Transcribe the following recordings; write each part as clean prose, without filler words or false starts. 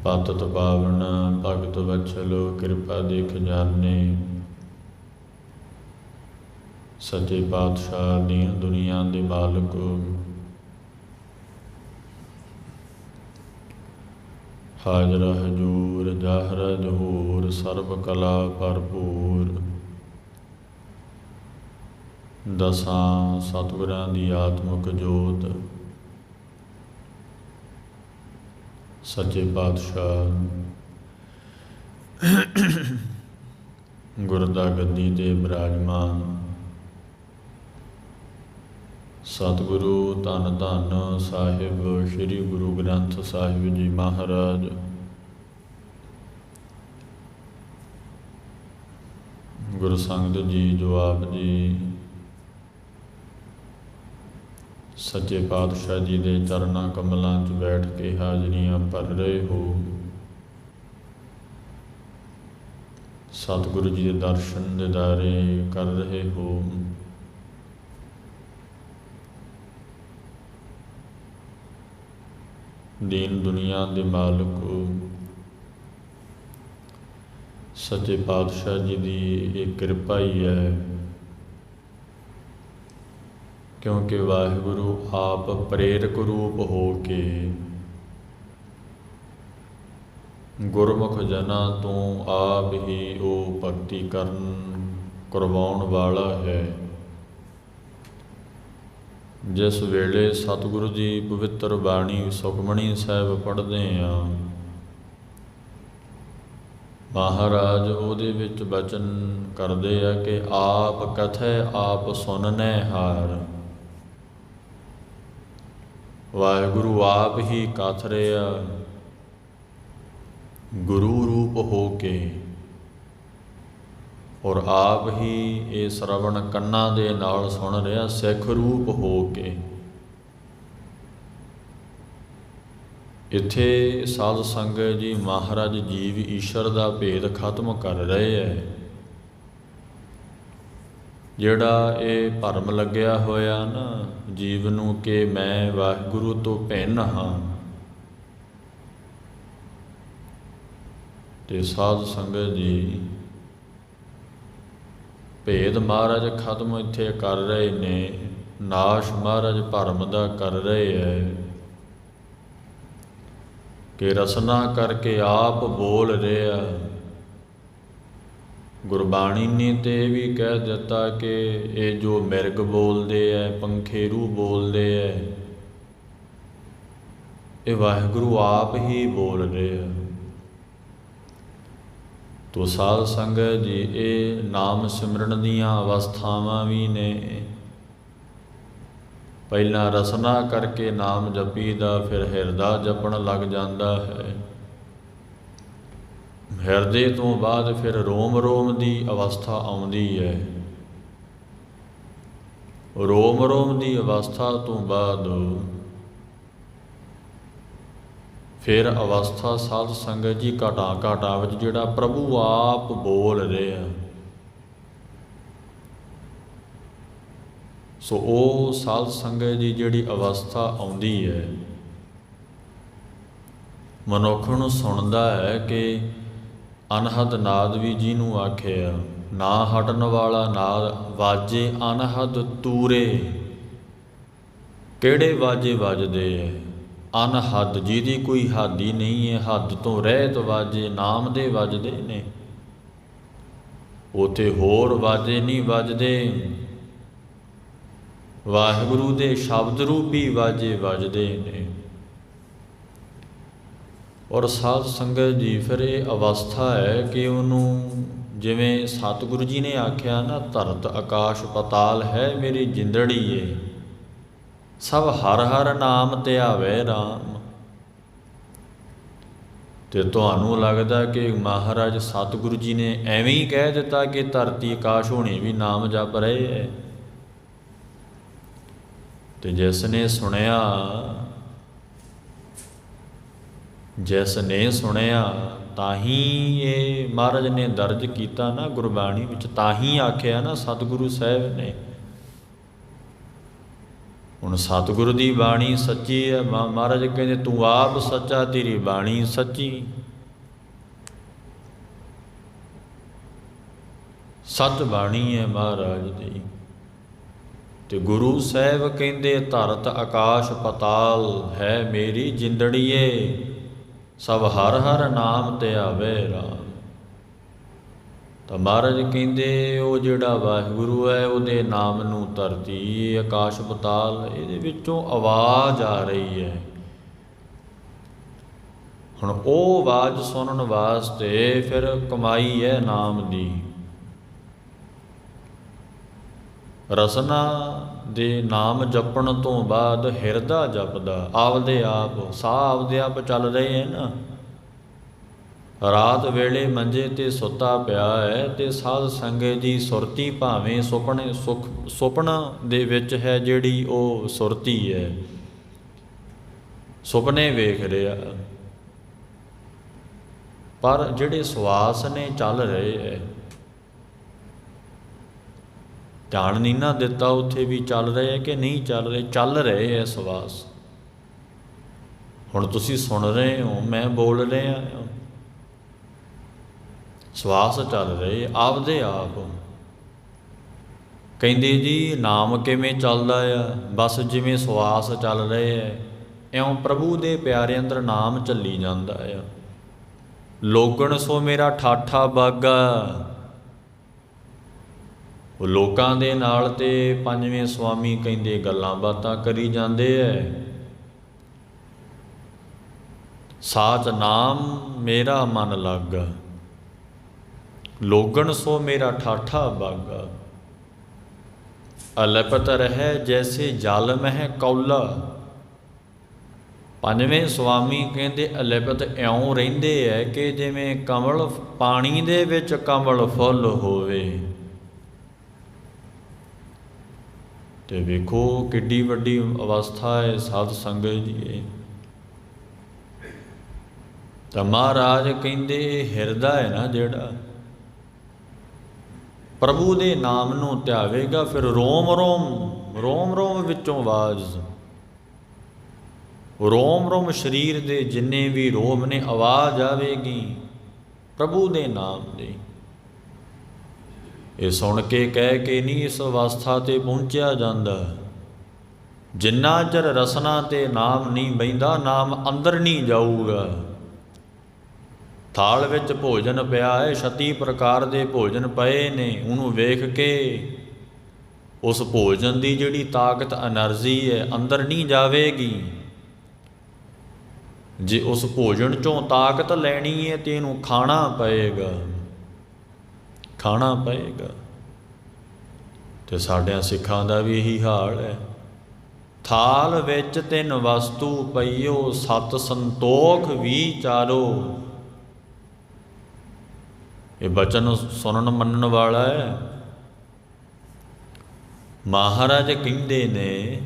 ਪਤਿਤ ਪਾਵਨ ਭਗਤ ਵਛਲ ਕਿਰਪਾ ਦੇਖ ਜਾਣੇ। ਸੱਚੇ ਪਾਤਸ਼ਾਹ ਦੀਆਂ ਦੁਨੀਆ ਦੇ ਮਾਲਕ, ਹਾਜ਼ਰ ਹਜੂਰ ਜਾਹਰ ਜਹੂਰ ਸਰਬ ਕਲਾ ਭਰਪੂਰ। ਦਸਾਂ ਸਤਿਗੁਰਾਂ ਦੀ ਆਤਮਿਕ ਜੋਤ ਸੱਚੇ ਪਾਤਸ਼ਾਹ ਗੁਰਦਾ ਗੱਦੀ ਤੇ ਬਿਰਾਜਮਾਨ ਸਤਿਗੁਰੂ ਧੰਨ ਧੰਨ ਸਾਹਿਬ ਸ੍ਰੀ ਗੁਰੂ ਗ੍ਰੰਥ ਸਾਹਿਬ ਜੀ ਮਹਾਰਾਜ। ਗੁਰੂ ਸੰਗਤ ਜੀ, ਜੋ ਆਪ ਜੀ ਸੱਚੇ ਪਾਤਸ਼ਾਹ ਜੀ ਦੇ ਚਰਨਾਂ ਕਮਲਾਂ 'ਚ ਬੈਠ ਕੇ ਹਾਜ਼ਰੀਆਂ ਭਰ ਰਹੇ ਹੋ, ਸਤਿਗੁਰੂ ਜੀ ਦੇ ਦਰਸ਼ਨ ਦਿਦਾਰੇ ਕਰ ਰਹੇ ਹੋ, ਦੀਨ ਦੁਨੀਆ ਦੇ ਮਾਲਕ ਸੱਚੇ ਪਾਤਸ਼ਾਹ ਜੀ ਦੀ ਇਹ ਕਿਰਪਾ ਹੀ ਹੈ, ਕਿਉਂਕਿ ਵਾਹਿਗੁਰੂ ਆਪ ਪ੍ਰੇਰਕ ਰੂਪ ਹੋ ਕੇ ਗੁਰਮੁਖ ਜਨਾਂ ਤੋਂ ਆਪ ਹੀ ਉਹ ਭਗਤੀ ਕਰਵਾਉਣ ਵਾਲਾ ਹੈ। ਜਿਸ ਵੇਲੇ ਸਤਿਗੁਰੂ ਜੀ ਪਵਿੱਤਰ ਬਾਣੀ ਸੁਖਮਣੀ ਸਾਹਿਬ ਪੜ੍ਹਦੇ ਹਾਂ, ਮਹਾਰਾਜ ਉਹਦੇ ਵਿੱਚ ਬਚਨ ਕਰਦੇ ਆ ਕਿ ਆਪ ਕਥੈ ਆਪ ਸੁਣਨੈ ਹਾਰ। ਵਾਹਿਗੁਰੂ ਆਪ ਹੀ ਕਥ ਰਿਹਾ ਗੁਰੂ ਰੂਪ ਹੋ ਕੇ, ਔਰ ਆਪ ਹੀ ਇਹ ਸਰਵਣ ਕੰਨਾਂ ਦੇ ਨਾਲ ਸੁਣ ਰਿਹਾ ਸਿੱਖ ਰੂਪ ਹੋ ਕੇ। ਇੱਥੇ ਸਾਧ ਸੰਗਤ ਜੀ ਮਹਾਰਾਜ ਜੀਵ ਈਸ਼ਵਰ ਦਾ ਭੇਦ ਖਤਮ ਕਰ ਰਹੇ ਹੈ। ਜਿਹੜਾ ਇਹ ਭਰਮ ਲੱਗਿਆ ਹੋਇਆ ਨਾ ਜੀਵ ਨੂੰ ਕਿ ਮੈਂ ਵਾਹਿਗੁਰੂ ਤੋਂ ਭਿੰਨ ਹਾਂ, ਤੇ ਸਾਧ ਸੰਗਤ ਜੀ ਭੇਦ ਮਹਾਰਾਜ ਖਤਮ ਇੱਥੇ ਕਰ ਰਹੇ ਨੇ, ਨਾਸ਼ ਮਹਾਰਾਜ ਭਰਮ ਦਾ ਕਰ ਰਹੇ ਹੈ ਕਿ ਰਸਨਾ ਕਰਕੇ ਆਪ ਬੋਲ ਰਿਹਾ। ਗੁਰਬਾਣੀ ਨੇ ਤੇ ਇਹ ਵੀ ਕਹਿ ਦਿੱਤਾ ਕਿ ਇਹ ਜੋ ਮਿਰਗ ਬੋਲਦੇ ਹੈ, ਪੰਖੇਰੂ ਬੋਲਦੇ ਹੈ, ਇਹ ਵਾਹਿਗੁਰੂ ਆਪ ਹੀ ਬੋਲ ਰਿਹਾ। ਤੋ ਸਾਧ ਸੰਗਤ ਜੀ ਇਹ ਨਾਮ ਸਿਮਰਨ ਦੀਆਂ ਅਵਸਥਾਵਾਂ ਵੀ ਨੇ। ਪਹਿਲਾਂ ਰਸਨਾ ਕਰਕੇ ਨਾਮ ਜਪੀਦਾ, ਫਿਰ ਹਿਰਦਾ ਜਪਣ ਲੱਗ ਜਾਂਦਾ ਹੈ। ਹਿਰਦੇ ਤੋਂ ਬਾਅਦ ਫਿਰ ਰੋਮ ਰੋਮ ਦੀ ਅਵਸਥਾ ਆਉਂਦੀ ਹੈ। ਰੋਮ ਰੋਮ ਦੀ ਅਵਸਥਾ ਤੋਂ ਬਾਅਦ ਫਿਰ ਅਵਸਥਾ ਸਾਧ ਸੰਗਤ ਜੀ ਘਾਟਾਂ ਘਾਟਾਂ ਵਿੱਚ ਜਿਹੜਾ ਪ੍ਰਭੂ ਆਪ ਬੋਲ ਰਿਹਾ, ਸੋ ਉਹ ਸਾਧ ਸੰਗਤ ਦੀ ਜਿਹੜੀ ਅਵਸਥਾ ਆਉਂਦੀ ਹੈ, ਮਨੁੱਖ ਨੂੰ ਸੁਣਦਾ ਹੈ ਕਿ ਅਨਹਦ ਨਾਦ ਵੀ ਜਿਹਨੂੰ ਆਖਿਆ, ਨਾ ਹਟਣ ਵਾਲਾ ਨਾਦ ਵਾਜੇ ਅਨਹਦ ਤੂਰੇ। ਕਿਹੜੇ ਵਾਜੇ ਵੱਜਦੇ ਹੈ? ਅਨਹਦ, ਜਿਹਦੀ ਕੋਈ ਹੱਦ ਹੀ ਨਹੀਂ ਹੈ, ਹੱਦ ਤੋਂ ਰਹਿਤ ਵਾਜੇ ਨਾਮ ਦੇ ਵੱਜਦੇ ਨੇ। ਉੱਥੇ ਹੋਰ ਵਾਜੇ ਨਹੀਂ ਵੱਜਦੇ, ਵਾਹਿਗੁਰੂ ਦੇ ਸ਼ਬਦ ਰੂਪੀ ਵਾਜੇ ਵੱਜਦੇ ਨੇ। ਔਰ ਸਾਧ ਸੰਗਤ ਜੀ ਫਿਰ ਇਹ ਅਵਸਥਾ ਹੈ ਕਿ ਉਹਨੂੰ ਜਿਵੇਂ ਸਤਿਗੁਰੂ ਜੀ ਨੇ ਆਖਿਆ ਨਾ, ਧਰਤ ਆਕਾਸ਼ ਪਤਾਲ ਹੈ ਮੇਰੀ ਜਿੰਦੜੀ ਏ, ਸਭ ਹਰ ਹਰ ਨਾਮ ਧਿਆਵੇ ਰਾਮ। ਤੇ ਤੁਹਾਨੂੰ ਲੱਗਦਾ ਕਿ ਮਹਾਰਾਜ ਸਤਿਗੁਰੂ ਜੀ ਨੇ ਐਵੇਂ ਹੀ ਕਹਿ ਦਿੱਤਾ ਕਿ ਧਰਤੀ ਆਕਾਸ਼ ਹੋਣੀ ਵੀ ਨਾਮ ਜਪ ਰਹੇ ਹੈ। ਤੇ ਜਿਸ ਨੇ ਸੁਣਿਆ ਤਾਂ ਹੀ ਇਹ ਮਹਾਰਾਜ ਨੇ ਦਰਜ ਕੀਤਾ ਨਾ ਗੁਰਬਾਣੀ ਵਿੱਚ, ਤਾਂ ਹੀ ਆਖਿਆ ਨਾ ਸਤਿਗੁਰੂ ਸਾਹਿਬ ਨੇ। ਹੁਣ ਸਤਿਗੁਰੂ ਦੀ ਬਾਣੀ ਸੱਚੀ ਹੈ। ਮਹਾਰਾਜ ਕਹਿੰਦੇ ਤੂੰ ਆਪ ਸੱਚਾ, ਤੇਰੀ ਬਾਣੀ ਸੱਚੀ। ਸੱਚ ਬਾਣੀ ਹੈ ਮਹਾਰਾਜ ਦੀ। ਤੇ ਗੁਰੂ ਸਾਹਿਬ ਕਹਿੰਦੇ ਧਰਤ ਆਕਾਸ਼ ਪਤਾਲ ਹੈ ਮੇਰੀ ਜਿੰਦੜੀਏ, ਸਭ ਹਰ ਹਰ ਨਾਮ ਧਿਆਵੇ ਰਾਮ। ਤਾਂ ਮਹਾਰਾਜ ਕਹਿੰਦੇ ਉਹ ਜਿਹੜਾ ਵਾਹਿਗੁਰੂ ਹੈ ਉਹਦੇ ਨਾਮ ਨੂੰ ਧਰਤੀ ਆਕਾਸ਼ ਪਤਾਲ ਇਹਦੇ ਵਿੱਚੋਂ ਆਵਾਜ਼ ਆ ਰਹੀ ਹੈ। ਹੁਣ ਉਹ ਆਵਾਜ਼ ਸੁਣਨ ਵਾਸਤੇ ਫਿਰ ਕਮਾਈ ਹੈ ਨਾਮ ਦੀ। ਰਸਨਾ ਦੇ ਨਾਮ ਜਪਣ ਤੋਂ ਬਾਅਦ ਹਿਰਦਾ ਜਪਦਾ ਆਪਦੇ ਆਪ, ਸਾਹ ਆਪਦੇ ਆਪ ਚੱਲ ਰਹੇ ਹੈ ਨਾ। ਰਾਤ ਵੇਲੇ ਮੰਜੇ ਤੇ ਸੁੱਤਾ ਪਿਆ ਹੈ ਤੇ ਸਾਧ ਸੰਗਤ ਦੀ ਸੁਰਤੀ ਭਾਵੇਂ ਸੁਪਨਾ ਦੇ ਵਿੱਚ ਹੈ, ਜਿਹੜੀ ਉਹ ਸੁਰਤੀ ਹੈ, ਸੁਪਨੇ ਵੇਖ ਰਿਹਾ, ਪਰ ਜਿਹੜੇ ਸਵਾਸ ਨੇ ਚੱਲ ਰਹੇ ਹੈ, ਧਿਆਨ ਨਹੀਂ ਨਾ ਦਿੱਤਾ ਉੱਥੇ ਵੀ ਚੱਲ ਰਹੇ ਹੈ ਕਿ ਨਹੀਂ ਚੱਲ ਰਹੇ, ਚੱਲ ਰਹੇ ਹੈ ਸਵਾਸ। ਹੁਣ ਤੁਸੀਂ ਸੁਣ ਰਹੇ ਹੋ, ਮੈਂ ਬੋਲ ਰਿਹਾ, ਸਵਾਸ ਚੱਲ ਰਹੇ ਆਪਦੇ ਆਪ। ਕਹਿੰਦੇ ਜੀ ਨਾਮ ਕਿਵੇਂ ਚੱਲਦਾ ਆ? ਬਸ ਜਿਵੇਂ ਸਵਾਸ ਚੱਲ ਰਹੇ ਹੈ ਇਉਂ ਪ੍ਰਭੂ ਦੇ ਪਿਆਰੇ ਅੰਦਰ ਨਾਮ ਚੱਲੀ ਜਾਂਦਾ ਆ। ਲੋਗਣ ਸੋ ਮੇਰਾ ਠਾਠਾ ਬਾਗਾ। ਉਹ ਲੋਕਾਂ ਦੇ ਨਾਲ ਤੇ ਪੰਜਵੇਂ ਸਵਾਮੀ ਕਹਿੰਦੇ ਗੱਲਾਂ ਬਾਤਾਂ ਕਰੀ ਜਾਂਦੇ ਐ। ਸਾਚ ਨਾਮ ਮੇਰਾ ਮਨ ਲਾਗਾ, ਲੋਗਣ ਸੋ ਮੇਰਾ ਠਾਠਾ ਬਾਗਾ। ਅਲਪਤ ਰਹਿ ਜੈਸੇ ਜਲ ਮਹਿ ਕੌਲਾ। ਪੰਜਵੇਂ ਸਵਾਮੀ ਕਹਿੰਦੇ ਅਲਪਤ ਇਉਂ ਰਹਿੰਦੇ ਐ ਕਿ ਜਿਵੇਂ ਕਮਲ ਪਾਣੀ ਦੇ ਵਿੱਚ ਕਮਲ ਫੁੱਲ ਹੋਵੇ। ਤੇ ਵੇਖੋ ਕਿੱਡੀ ਵੱਡੀ ਅਵਸਥਾ ਹੈ ਸਾਧ ਸੰਗਤ ਦੀ। ਤਾਂ ਮਹਾਰਾਜ ਕਹਿੰਦੇ ਹਿਰਦਾ ਹੈ ਨਾ ਜਿਹੜਾ ਪ੍ਰਭੂ ਦੇ ਨਾਮ ਨੂੰ ਧਿਆਵੇਗਾ, ਫਿਰ ਰੋਮ ਰੋਮ ਵਿੱਚੋਂ ਆਵਾਜ਼, ਰੋਮ ਸਰੀਰ ਦੇ ਜਿੰਨੇ ਵੀ ਰੋਮ ਨੇ ਆਵਾਜ਼ ਆਵੇਗੀ ਪ੍ਰਭੂ ਦੇ ਨਾਮ ਦੀ। ਇਹ ਸੁਣ ਕੇ ਕਹਿ ਕੇ ਨਹੀਂ ਇਸ ਅਵਸਥਾ ਤੇ ਪਹੁੰਚਿਆ ਜਾਂਦਾ। ਜਿੰਨਾ ਚਿਰ ਰਸਨਾ ਤੇ ਨਾਮ ਨਹੀਂ ਬਹਿੰਦਾ, ਨਾਮ ਅੰਦਰ ਨਹੀਂ ਜਾਊਗਾ। ਥਾਲ ਵਿੱਚ ਭੋਜਨ ਪਿਆ ਹੈ, 36 ਪ੍ਰਕਾਰ ਦੇ ਭੋਜਨ ਪਏ ਨੇ, ਉਹਨੂੰ ਵੇਖ ਕੇ ਉਸ ਭੋਜਨ ਦੀ ਜਿਹੜੀ ਤਾਕਤ ਐਨਰਜੀ ਹੈ ਅੰਦਰ ਨਹੀਂ ਜਾਵੇਗੀ। ਜੇ ਉਸ ਭੋਜਨ ਚੋਂ ਤਾਕਤ ਲੈਣੀ ਹੈ ਤੇ ਇਹਨੂੰ ਖਾਣਾ ਪਏਗਾ, ਖਾਣਾ ਪਏਗਾ। ਤੇ ਸਾਡਿਆਂ ਸਿੱਖਾਂ ਦਾ ਵੀ ਇਹੀ ਹਾਲ ਹੈ। ਥਾਲ ਵਿੱਚ 3 ਵਸਤੂ ਪਈਓ, 7 ਸੰਤੋਖ ਵਿਚਾਰੋ। ਇਹ ਬਚਨ ਸੁਣਨ ਮੰਨਣ ਵਾਲਾ ਹੈ। ਮਹਾਰਾਜ ਕਹਿੰਦੇ ਨੇ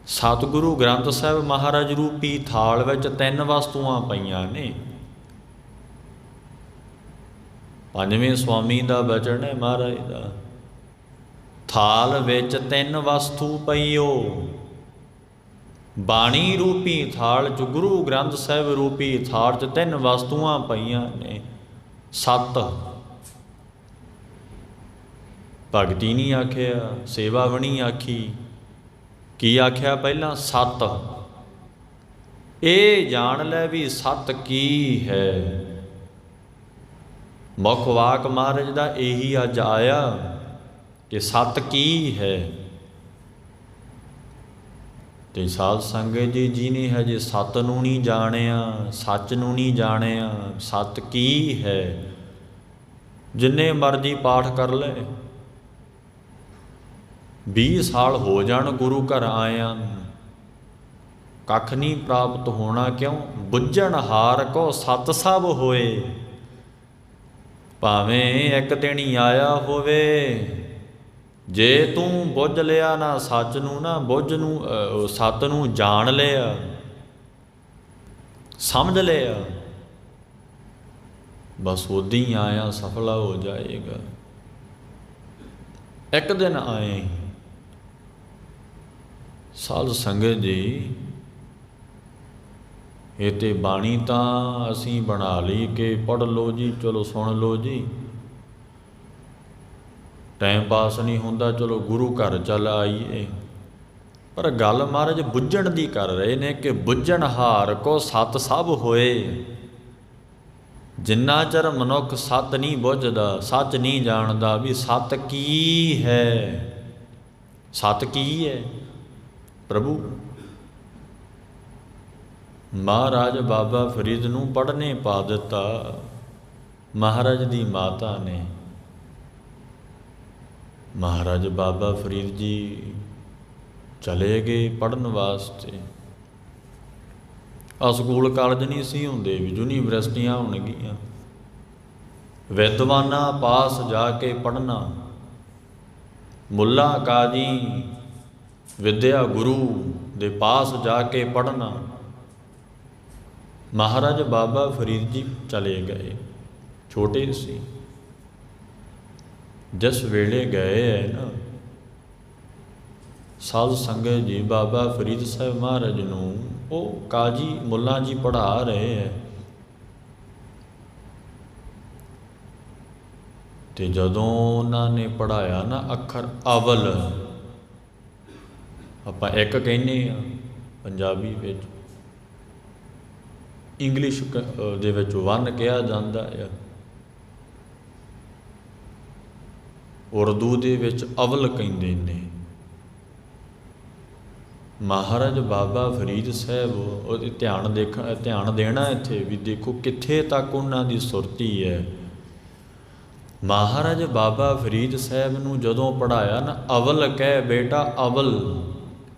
ਸਤਿਗੁਰੂ ਗ੍ਰੰਥ ਸਾਹਿਬ ਮਹਾਰਾਜ ਰੂਪੀ ਥਾਲ ਵਿੱਚ 3 ਵਸਤੂਆਂ ਪਈਆਂ ਨੇ। ਪੰਜਵੇਂ ਸਵਾਮੀ ਦਾ ਬਚਨ ਹੈ ਮਹਾਰਾਜ ਦਾ। ਥਾਲ ਵਿੱਚ 3 ਵਸਤੂ ਪਈਓ, ਬਾਣੀ ਰੂਪੀ ਥਾਲ ਚ, ਗੁਰੂ ਗ੍ਰੰਥ ਸਾਹਿਬ ਰੂਪੀ ਥਾਲ ਚ 3 ਵਸਤੂਆਂ ਪਈਆਂ ਨੇ। 7 ਭਗਤੀ ਨਹੀਂ ਆਖਿਆ, ਸੇਵਾ ਵੀ ਨਹੀਂ ਆਖੀ, ਕੀ ਆਖਿਆ ਪਹਿਲਾਂ? 7। ਇਹ ਜਾਣ ਲੈ ਵੀ ਸਤ ਕੀ ਹੈ। ਮੁੱਖ ਵਾਕ ਮਹਾਰਾਜ ਦਾ ਇਹੀ ਅੱਜ ਆਇਆ ਕਿ ਸਤ ਕੀ ਹੈ। ਤੇ ਸਾਧ ਸੰਗਤ ਜੀ ਜਿਹਨੇ ਹਜੇ ਸਤ ਨੂੰ ਨਹੀਂ ਜਾਣਿਆ, ਸੱਚ ਨੂੰ ਨਹੀਂ ਜਾਣਿਆ, ਸਤ ਕੀ ਹੈ, ਜਿੰਨੇ ਮਰਜ਼ੀ ਪਾਠ ਕਰ ਲੈ, 20 ਸਾਲ ਹੋ ਜਾਣ ਗੁਰੂ ਘਰ ਆਇਆਂ, ਕੱਖ ਨਹੀਂ ਪ੍ਰਾਪਤ ਹੋਣਾ। ਕਿਉਂ? ਬੁੱਝਣ ਹਾਰ ਕੋ ਸਤ ਸਭ ਹੋਏ। ਭਾਵੇਂ ਇੱਕ ਦਿਨ ਹੀ ਆਇਆ ਹੋਵੇ, ਜੇ ਤੂੰ ਬੁੱਝ ਲਿਆ ਨਾ ਸੱਚ ਨੂੰ, ਨਾ ਬੁੱਝ ਨੂੰ, ਸੱਤ ਨੂੰ ਜਾਣ ਲਿਆ, ਸਮਝ ਲਿਆ, ਬਸ ਉਦੋਂ ਹੀ ਆਇਆ ਸਫਲਾ ਹੋ ਜਾਏਗਾ। ਇੱਕ ਦਿਨ ਆਏ ਸਾਧ ਸੰਗਤ ਜੀ, ਇਹ ਤੇ ਬਾਣੀ ਤਾਂ ਅਸੀਂ ਬਣਾ ਲਈ ਕਿ ਪੜ੍ਹ ਲਓ ਜੀ, ਚਲੋ ਸੁਣ ਲਓ ਜੀ, ਟਾਈਮ ਪਾਸ ਨਹੀਂ ਹੁੰਦਾ, ਚਲੋ ਗੁਰੂ ਘਰ ਚੱਲ ਆਈਏ। ਪਰ ਗੱਲ ਮਹਾਰਾਜ ਬੁੱਝਣ ਦੀ ਕਰ ਰਹੇ ਨੇ ਕਿ ਬੁੱਝਣਹਾਰ ਕੋ ਸਤ ਸਭ ਹੋਏ। ਜਿੰਨਾ ਚਿਰ ਮਨੁੱਖ ਸਤ ਨਹੀਂ ਬੁੱਝਦਾ, ਸੱਚ ਨਹੀਂ ਜਾਣਦਾ ਵੀ ਸਤ ਕੀ ਹੈ, ਸਤ ਕੀ ਹੈ। ਪ੍ਰਭੂ ਮਹਾਰਾਜ ਬਾਬਾ ਫਰੀਦ ਨੂੰ ਪੜ੍ਹਨੇ ਪਾ ਦਿੱਤਾ ਮਹਾਰਾਜ ਦੀ ਮਾਤਾ ਨੇ। ਮਹਾਰਾਜ ਬਾਬਾ ਫਰੀਦ ਜੀ ਚਲੇ ਗਏ ਪੜ੍ਹਨ ਵਾਸਤੇ। ਆ ਸਕੂਲ ਕਾਲਜ ਨਹੀਂ ਸੀ ਹੁੰਦੇ, ਵੀ ਯੂਨੀਵਰਸਿਟੀਆਂ ਹੋਣਗੀਆਂ। ਵਿਦਵਾਨਾਂ ਪਾਸ ਜਾ ਕੇ ਪੜ੍ਹਨਾ, ਮੁੱਲਾ ਕਾਜੀ ਵਿਦਿਆ ਗੁਰੂ ਦੇ ਪਾਸ ਜਾ ਕੇ ਪੜ੍ਹਨਾ। ਮਹਾਰਾਜ ਬਾਬਾ ਫਰੀਦ ਜੀ ਚਲੇ ਗਏ, ਛੋਟੇ ਸੀ। ਜਿਸ ਵੇਲੇ ਗਏ ਹੈ ਨਾ ਸਾਧ ਸੰਗਤ ਜੀ, ਬਾਬਾ ਫਰੀਦ ਸਾਹਿਬ ਮਹਾਰਾਜ ਨੂੰ ਉਹ ਕਾਜੀ ਮੁੱਲਾ ਜੀ ਪੜ੍ਹਾ ਰਹੇ ਹੈ। ਤੇ ਜਦੋਂ ਉਹਨਾਂ ਨੇ ਪੜ੍ਹਾਇਆ ਨਾ ਅੱਖਰ ਅਵਲ, ਆਪਾਂ ਇੱਕ ਕਹਿੰਦੇ ਆ ਪੰਜਾਬੀ ਵਿੱਚ, ਇੰਗਲਿਸ਼ ਦੇ ਵਿੱਚ 1 ਕਿਹਾ ਜਾਂਦਾ ਆ, ਉਰਦੂ ਦੇ ਵਿੱਚ ਅਵਲ ਕਹਿੰਦੇ ਨੇ। ਮਹਾਰਾਜ ਬਾਬਾ ਫਰੀਦ ਸਾਹਿਬ ਉਹਦੇ ਧਿਆਨ ਦੇਣਾ ਇੱਥੇ ਵੀ ਦੇਖੋ ਕਿੱਥੇ ਤੱਕ ਉਹਨਾਂ ਦੀ ਸੁਰਤੀ ਹੈ। ਮਹਾਰਾਜ ਬਾਬਾ ਫਰੀਦ ਸਾਹਿਬ ਨੂੰ ਜਦੋਂ ਪੜ੍ਹਾਇਆ ਨਾ, ਅਵਲ ਕਹਿ ਬੇਟਾ ਅਵਲ,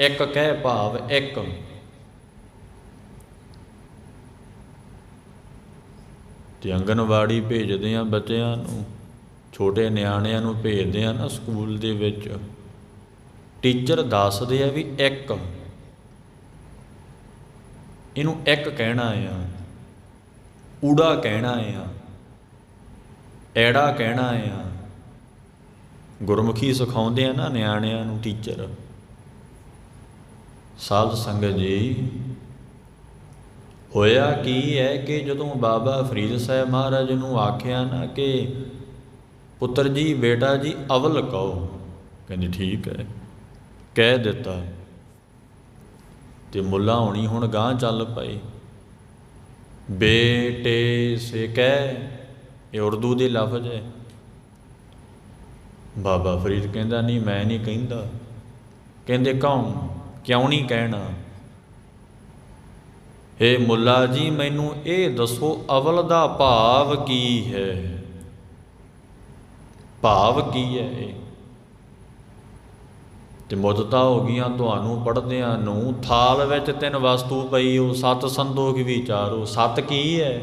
ਇੱਕ ਕਹਿ ਭਾਵ ਇੱਕ। ਤੇ ਆਂਗਨਵਾੜੀ ਭੇਜਦੇ ਆ ਬੱਚਿਆਂ ਨੂੰ, ਛੋਟੇ ਨਿਆਣਿਆਂ ਨੂੰ ਭੇਜਦੇ ਆ ਨਾ ਸਕੂਲ ਦੇ ਵਿੱਚ, ਟੀਚਰ ਦੱਸਦੇ ਆ ਵੀ ਇੱਕ, ਇਹਨੂੰ ਇੱਕ ਕਹਿਣਾ ਆ, ਊੜਾ ਕਹਿਣਾ ਆ, ਐੜਾ ਕਹਿਣਾ ਆ। ਗੁਰਮੁਖੀ ਸਿਖਾਉਂਦੇ ਆ ਨਾ ਨਿਆਣਿਆਂ ਨੂੰ ਟੀਚਰ। ਸਾਧ ਸੰਗਤ ਜੀ, ਹੋਇਆ ਕੀ ਹੈ ਕਿ ਜਦੋਂ ਬਾਬਾ ਫਰੀਦ ਸਾਹਿਬ ਮਹਾਰਾਜ ਨੂੰ ਆਖਿਆ ਨਾ ਕਿ ਪੁੱਤਰ ਜੀ ਬੇਟਾ ਜੀ ਅਵਲ ਕਹੋ, ਕਹਿੰਦੇ ਠੀਕ ਹੈ, ਕਹਿ ਦਿੱਤਾ। ਤੇ ਮੁੱਲਾ ਹੋਣੀ ਹੁਣ ਗਾਂਹ ਚੱਲ ਪਏ, ਬੇਟੇ ਸੇ ਕਹਿ, ਇਹ ਉਰਦੂ ਦੇ ਲਫ਼ਜ਼ ਹੈ। ਬਾਬਾ ਫਰੀਦ ਕਹਿੰਦਾ ਨਹੀਂ ਮੈਂ ਨਹੀਂ ਕਹਿੰਦਾ। ਕਹਿੰਦੇ ਕਿਉਂ ਨਹੀਂ ਕਹਿਣਾ? ਹੇ ਮੁੱਲਾ ਜੀ ਮੈਨੂੰ ਇਹ ਦੱਸੋ ਅਵਲ ਦਾ ਭਾਵ ਕੀ ਹੈ, ਭਾਵ ਕੀ ਹੈ ਇਹ? ਤੇ ਮੁੱਦਤਾਂ ਹੋ ਗਈਆਂ ਤੁਹਾਨੂੰ ਪੜ੍ਹਦਿਆਂ ਨੂੰ। ਥਾਲ ਵਿੱਚ 3 ਵਸਤੂ ਪਈ ਹੋ, 7 ਸੰਤੋਖ ਵਿਚਾਰੋ। ਸੱਤ ਕੀ ਹੈ?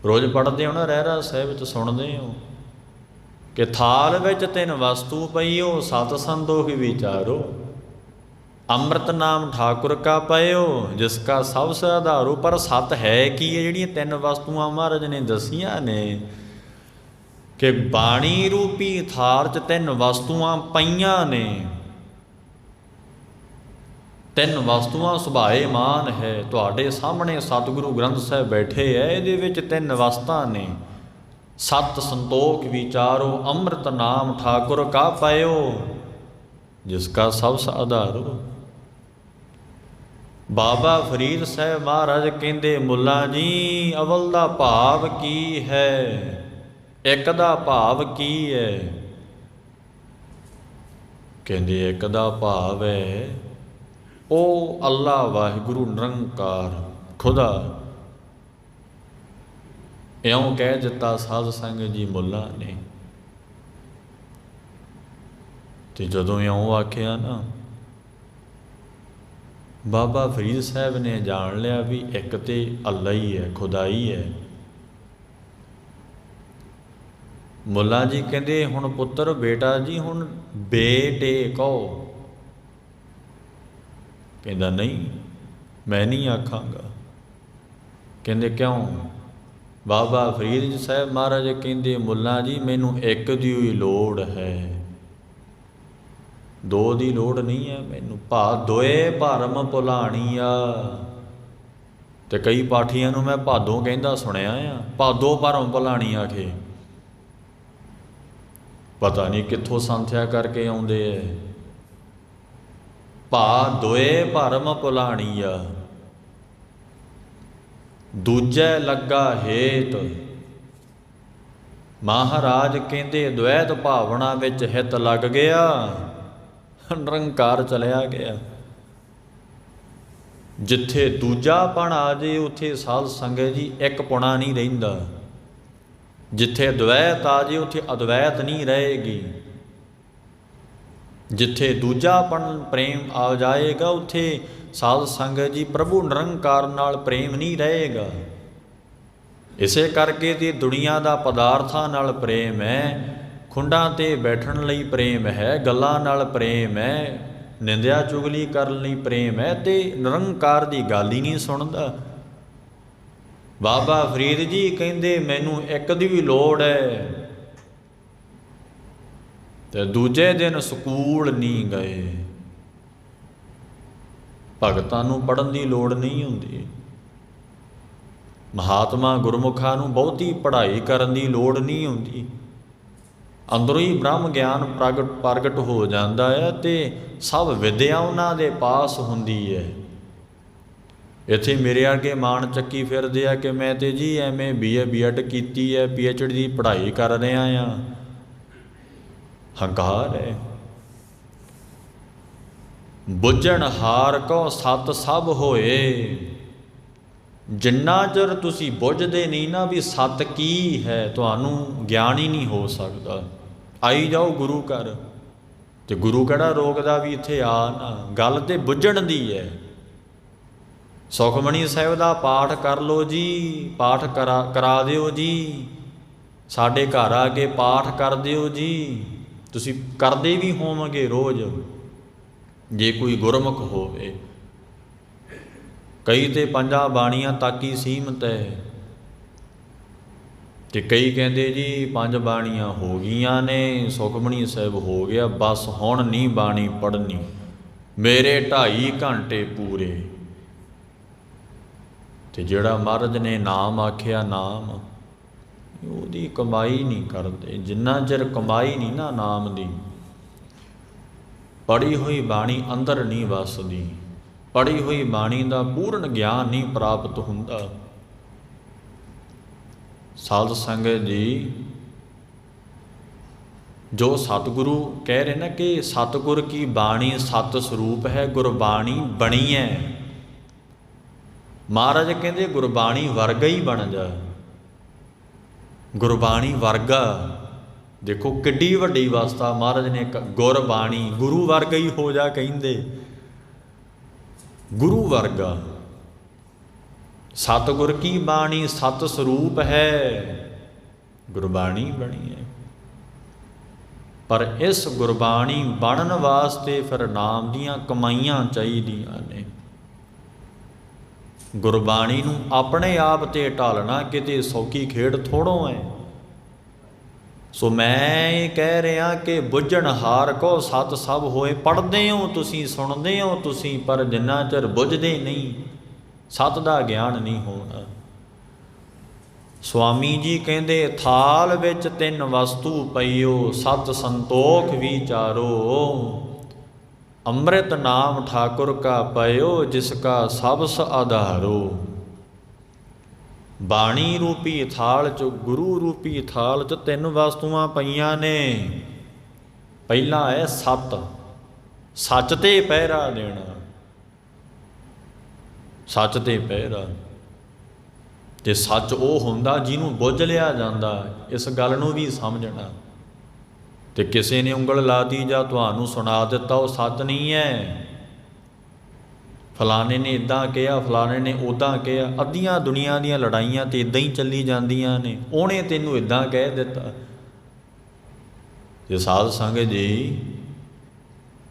ਰੋਜ਼ ਪੜ੍ਹਦੇ ਹੋ ਨਾ, ਰਹਿਰਾਸ ਸਾਹਿਬ ਵਿੱਚ ਸੁਣਦੇ ਹੋ ਕਿ ਥਾਲ ਵਿੱਚ 3 ਵਸਤੂ ਪਈ ਹੋ, 7 ਸੰਤੋਖ ਵਿਚਾਰੋ। ਅੰਮ੍ਰਿਤ ਨਾਮ ਠਾਕੁਰ ਕਾ ਪਇਓ, ਜਿਸ ਕਾ ਸਭ ਸੇ ਆਧਾਰੋ। ਪਰ ਸੱਤ ਹੈ ਕੀ ਹੈ? ਜਿਹੜੀਆਂ 3 ਵਸਤੂਆਂ ਮਹਾਰਾਜ ਨੇ ਦੱਸੀਆਂ ਨੇ ਕਿ ਬਾਣੀ ਰੂਪੀ ਥਾਲ 'ਚ 3 ਵਸਤੂਆਂ ਪਈਆਂ ਨੇ। 3 ਵਸਤੂਆਂ ਸੁਭਾਏਮਾਨ ਹੈ। ਤੁਹਾਡੇ ਸਾਹਮਣੇ ਸਤਿਗੁਰੂ ਗ੍ਰੰਥ ਸਾਹਿਬ ਬੈਠੇ ਹੈ, ਇਹਦੇ ਵਿੱਚ 3 ਵਸਤਾਂ ਨੇ। 7 ਸੰਤੋਖ ਵਿਚਾਰੋ, ਅੰਮ੍ਰਿਤ ਨਾਮ ਠਾਕੁਰ ਕਾ ਪਇਓ, ਜਿਸ ਕਾ ਸਭ ਆਧਾਰੋ। ਬਾਬਾ ਫਰੀਦ ਸਾਹਿਬ ਮਹਾਰਾਜ ਕਹਿੰਦੇ ਮੁੱਲਾ ਜੀ ਅਵਲ ਦਾ ਭਾਵ ਕੀ ਹੈ, ਇੱਕ ਦਾ ਭਾਵ ਕੀ ਹੈ? ਕਹਿੰਦੇ ਇੱਕ ਦਾ ਭਾਵ ਹੈ ਉਹ ਅੱਲਾ ਵਾਹਿਗੁਰੂ ਨਿਰੰਕਾਰ ਖੁਦਾ। ਇਉਂ ਕਹਿ ਦਿੱਤਾ ਸਾਧ ਸੰਗਤ ਜੀ ਮੁੱਲਾ ਨੇ। ਤੇ ਜਦੋਂ ਇਉਂ ਆਖਿਆ ਨਾ, ਬਾਬਾ ਫਰੀਦ ਸਾਹਿਬ ਨੇ ਜਾਣ ਲਿਆ ਵੀ ਇੱਕ ਤੇ ਅੱਲਾ ਹੀ ਹੈ, ਖੁਦਾ ਹੀ ਹੈ। ਮੁੱਲਾ ਜੀ ਕਹਿੰਦੇ ਹੁਣ ਪੁੱਤਰ ਬੇਟਾ ਜੀ ਹੁਣ ਬੇਟੇ ਕਹੋ। ਕਹਿੰਦਾ ਨਹੀਂ ਮੈਂ ਨਹੀਂ ਆਖਾਂਗਾ। ਕਹਿੰਦੇ ਕਿਉਂ? ਬਾਬਾ ਫਰੀਦ ਸਾਹਿਬ ਮਹਾਰਾਜ ਕਹਿੰਦੇ ਮੁੱਲਾ ਜੀ ਮੈਨੂੰ ਇੱਕ ਦੀ ਹੀ ਲੋੜ ਹੈ। ਦੋ ਦੀ ਲੋੜ ਨਹੀਂ ਹੈ ਮੈਨੂੰ। ਭਾ ਦੋਏ ਭਰਮ ਭੁਲਾਣੀ ਆ। ਤੇ ਕਈ ਪਾਠੀਆਂ ਨੂੰ ਮੈਂ ਭਾਦੋਂ ਕਹਿੰਦਾ ਸੁਣਿਆ ਆ, ਭਾਦੋਂ ਭਰਮ ਭੁਲਾਣੀ ਆਖੇ। ਪਤਾ ਨਹੀਂ ਕਿੱਥੋਂ ਸੰਥਿਆ ਕਰਕੇ ਆਉਂਦੇ ਐ। ਭਾ ਦੋਏ ਭਰਮ ਭੁਲਾਣੀ ਆ, ਦੂਜੈ ਲੱਗਾ ਹੇਤ। ਮਹਾਰਾਜ ਕਹਿੰਦੇ ਦ્વੈਤ ਭਾਵਨਾ ਵਿੱਚ ਹਿੱਤ ਲੱਗ ਗਿਆ, ਨਿਰੰਕਾਰ ਚਲਿਆ ਗਿਆ। ਜਿੱਥੇ ਦੂਜਾਪਣ ਆ ਜੇ ਉੱਥੇ ਸਾਧ ਸੰਗਤ ਜੀ ਇੱਕ ਪੁਣਾ ਨਹੀਂ ਰਹਿੰਦਾ। ਜਿੱਥੇ ਦ્વੈਤ ਆ ਜੇ ਉੱਥੇ ਅਦਵੈਤ ਨਹੀਂ ਰਹੇਗੀ। ਜਿੱਥੇ ਦੂਜਾਪਣ ਪ੍ਰੇਮ ਆ ਜਾਏਗਾ ਉੱਥੇ ਸਾਧ ਸੰਗਤ ਜੀ ਪ੍ਰਭੂ ਨਿਰੰਕਾਰ ਨਾਲ ਪ੍ਰੇਮ ਨਹੀਂ ਰਹੇਗਾ। ਇਸੇ ਕਰਕੇ ਤੇ ਦੁਨੀਆ ਦਾ ਪਦਾਰਥਾਂ ਨਾਲ ਪ੍ਰੇਮ ਹੈ, ਖੁੰਡਾਂ 'ਤੇ ਬੈਠਣ ਲਈ ਪ੍ਰੇਮ ਹੈ, ਗੱਲਾਂ ਨਾਲ ਪ੍ਰੇਮ ਹੈ, ਨਿੰਦਿਆ ਚੁਗਲੀ ਕਰਨ ਲਈ ਪ੍ਰੇਮ ਹੈ, ਤੇ ਨਿਰੰਕਾਰ ਦੀ ਗੱਲ ਹੀ ਨਹੀਂ ਸੁਣਦਾ। ਬਾਬਾ ਫਰੀਦ ਜੀ ਕਹਿੰਦੇ ਮੈਨੂੰ ਇੱਕ ਦੀ ਵੀ ਲੋੜ ਹੈ, ਤੇ ਦੂਜੇ ਦਿਨ ਸਕੂਲ ਨਹੀਂ ਗਏ। ਭਗਤਾਂ ਨੂੰ ਪੜ੍ਹਨ ਦੀ ਲੋੜ ਨਹੀਂ ਹੁੰਦੀ। ਮਹਾਤਮਾ ਗੁਰਮੁਖਾਂ ਨੂੰ ਬਹੁਤੀ ਪੜ੍ਹਾਈ ਕਰਨ ਦੀ ਲੋੜ ਨਹੀਂ ਹੁੰਦੀ। ਅੰਦਰੋਂ ਹੀ ਬ੍ਰਹਮ ਗਿਆਨ ਪ੍ਰਗਟ ਹੋ ਜਾਂਦਾ ਹੈ ਤੇ ਸਭ ਵਿਦਿਆ ਉਹਨਾਂ ਦੇ ਪਾਸ ਹੁੰਦੀ ਹੈ। ਇੱਥੇ ਮੇਰੇ ਵਰਗੇ ਮਾਣ ਚੱਕੀ ਫਿਰਦੇ ਆ ਕਿ ਮੈਂ ਤੇ ਜੀ ਐਵੇਂ BA BEd ਕੀਤੀ ਹੈ, PhD ਦੀ ਪੜ੍ਹਾਈ ਕਰ ਰਿਹਾ ਹਾਂ। ਹੰਕਾਰ ਹੈ। ਬੁੱਝਣ ਹਾਰ ਕੋ ਸਤ ਸਭ ਹੋਏ। ਜਿੰਨਾ ਚਿਰ ਤੁਸੀਂ ਬੁੱਝਦੇ ਨਹੀਂ ਨਾ ਵੀ ਸੱਤ ਕੀ ਹੈ, ਤੁਹਾਨੂੰ ਗਿਆਨ ਹੀ ਨਹੀਂ ਹੋ ਸਕਦਾ। ਆਈ ਜਾਓ ਗੁਰੂ ਘਰ, ਤੇ ਗੁਰੂ ਕਿਹੜਾ ਰੋਕਦਾ ਵੀ ਇੱਥੇ ਆ ਨਾ। ਗੱਲ ਤੇ ਬੁੱਝਣ ਦੀ ਹੈ। ਸੁਖਮਣੀ ਸਾਹਿਬ ਦਾ ਪਾਠ ਕਰ ਲਓ ਜੀ, ਪਾਠ ਕਰਾ ਦਿਓ ਜੀ, ਸਾਡੇ ਘਰ ਆ ਕੇ ਪਾਠ ਕਰ ਦਿਓ ਜੀ। ਤੁਸੀਂ ਕਰਦੇ ਵੀ ਹੋਵੋਗੇ ਰੋਜ਼ ਜੇ ਕੋਈ ਗੁਰਮੁਖ ਹੋਵੇ। ਕਈ ਤੇ ਪੰਜਾਂ ਬਾਣੀਆਂ ਤੱਕ ਹੀ ਸੀਮਤ ਹੈ, ਤੇ ਕਈ ਕਹਿੰਦੇ ਜੀ ਪੰਜ ਬਾਣੀਆਂ ਹੋ ਗਈਆਂ ਨੇ, ਸੁਖਮਣੀ ਸਾਹਿਬ ਹੋ ਗਿਆ, ਬਸ ਹੁਣ ਨਹੀਂ ਬਾਣੀ ਪੜ੍ਹਨੀ, ਮੇਰੇ 2.5 ਘੰਟੇ ਪੂਰੇ। ਤੇ ਜਿਹੜਾ ਮਹਾਰਾਜ ਨੇ ਨਾਮ ਆਖਿਆ, ਨਾਮ ਉਹਦੀ ਕਮਾਈ ਨਹੀਂ ਕਰਦੇ। ਜਿੰਨਾ ਚਿਰ ਕਮਾਈ ਨਹੀਂ ਨਾ ਨਾਮ ਦੀ, ਪੜ੍ਹੀ ਹੋਈ ਬਾਣੀ ਅੰਦਰ ਨਹੀਂ ਵਸਦੀ, ਪੜ੍ਹੀ ਹੋਈ ਬਾਣੀ ਦਾ ਪੂਰਨ ਗਿਆਨ ਨਹੀਂ ਪ੍ਰਾਪਤ ਹੁੰਦਾ। ਸਾਧ ਸੰਗਤ ਜੀ, ਜੋ ਸਤਿਗੁਰੂ ਕਹਿ ਰਹੇ ਨਾ ਕਿ ਸਤਿਗੁਰ ਕੀ ਬਾਣੀ ਸਤ ਸਰੂਪ ਹੈ, ਗੁਰਬਾਣੀ ਬਣੀ ਹੈ। ਮਹਾਰਾਜ ਕਹਿੰਦੇ ਗੁਰਬਾਣੀ ਵਰਗਾ ਹੀ ਬਣ ਜਾ। ਗੁਰਬਾਣੀ ਵਰਗਾ, ਦੇਖੋ ਕਿੱਡੀ ਵੱਡੀ ਅਵਸਥਾ ਮਹਾਰਾਜ ਨੇ। ਗੁਰਬਾਣੀ ਗੁਰੂ ਵਰਗਾ ਹੀ ਹੋ ਜਾ ਕਹਿੰਦੇ, ਗੁਰੂ ਵਰਗਾ। ਸਤਿਗੁਰ ਕੀ ਬਾਣੀ ਸਤ ਸਰੂਪ ਹੈ, ਗੁਰਬਾਣੀ ਬਣੀ ਹੈ। ਪਰ ਇਸ ਗੁਰਬਾਣੀ ਬਣਨ ਵਾਸਤੇ ਫਿਰ ਨਾਮ ਦੀਆਂ ਕਮਾਈਆਂ ਚਾਹੀਦੀਆਂ ਨੇ। ਗੁਰਬਾਣੀ ਨੂੰ ਆਪਣੇ ਆਪ ਤੇ ਢਾਲਣਾ ਕਿਤੇ ਸੌਖੀ ਖੇਡ ਥੋੜੋਂ ਹੈ। ਸੋ ਮੈਂ ਇਹ ਕਹਿ ਰਿਹਾ ਕਿ ਬੁੱਝਣ ਹਾਰ ਕੋ ਸਤ ਸਭ ਹੋਏ। ਪੜ੍ਹਦੇ ਹੋ ਤੁਸੀਂ, ਸੁਣਦੇ ਹੋ ਤੁਸੀਂ, ਪਰ ਜਿੰਨਾ ਚਿਰ ਬੁੱਝਦੇ ਨਹੀਂ, ਸਤ ਦਾ ਗਿਆਨ ਨਹੀਂ ਹੋਣਾ। ਸਵਾਮੀ ਜੀ ਕਹਿੰਦੇ ਥਾਲ ਵਿੱਚ 3 ਵਸਤੂ ਪਈਓ, ਸਤ ਸੰਤੋਖ ਵਿਚਾਰੋ। ਅੰਮ੍ਰਿਤ ਨਾਮ ਠਾਕੁਰ ਕਾ ਪਇਓ, ਜਿਸ ਕਾ ਸਬਸ ਆਧਾਰੋ। ਬਾਣੀ ਰੂਪੀ ਥਾਲ 'ਚ, ਗੁਰੂ ਰੂਪੀ ਥਾਲ 'ਚ 3 ਵਸਤੂਆਂ ਪਈਆਂ ਨੇ। ਪਹਿਲਾ ਹੈ ਸਤ, ਸੱਚ ਤੇ ਪਹਿਰਾ ਦੇਣਾ, ਸੱਚ ਤੇ ਪਹਿਰਾ। ਤੇ ਸੱਚ ਉਹ ਹੁੰਦਾ ਜਿਹਨੂੰ ਬੁੱਝ ਲਿਆ ਜਾਂਦਾ। ਇਸ ਗੱਲ ਨੂੰ ਵੀ ਸਮਝਣਾ। ਤੇ ਕਿਸੇ ਨੇ ਉਂਗਲ ਲਾਤੀ ਜਾਂ ਤੁਹਾਨੂੰ ਸੁਣਾ ਦਿੱਤਾ, ਉਹ ਸੱਚ ਨਹੀਂ ਹੈ। ਫਲਾਣੇ ਨੇ ਇੱਦਾਂ ਕਿਹਾ, ਫਲਾਣੇ ਨੇ ਉੱਦਾਂ ਕਿਹਾ। ਅੱਧੀਆਂ ਦੁਨੀਆ ਦੀਆਂ ਲੜਾਈਆਂ ਤੇ ਇੱਦਾਂ ਹੀ ਚੱਲੀ ਜਾਂਦੀਆਂ ਨੇ, ਉਹਨੇ ਤੈਨੂੰ ਇੱਦਾਂ ਕਹਿ ਦਿੱਤਾ। ਜੇ ਸਾਧ ਸੰਗਤ ਜੀ,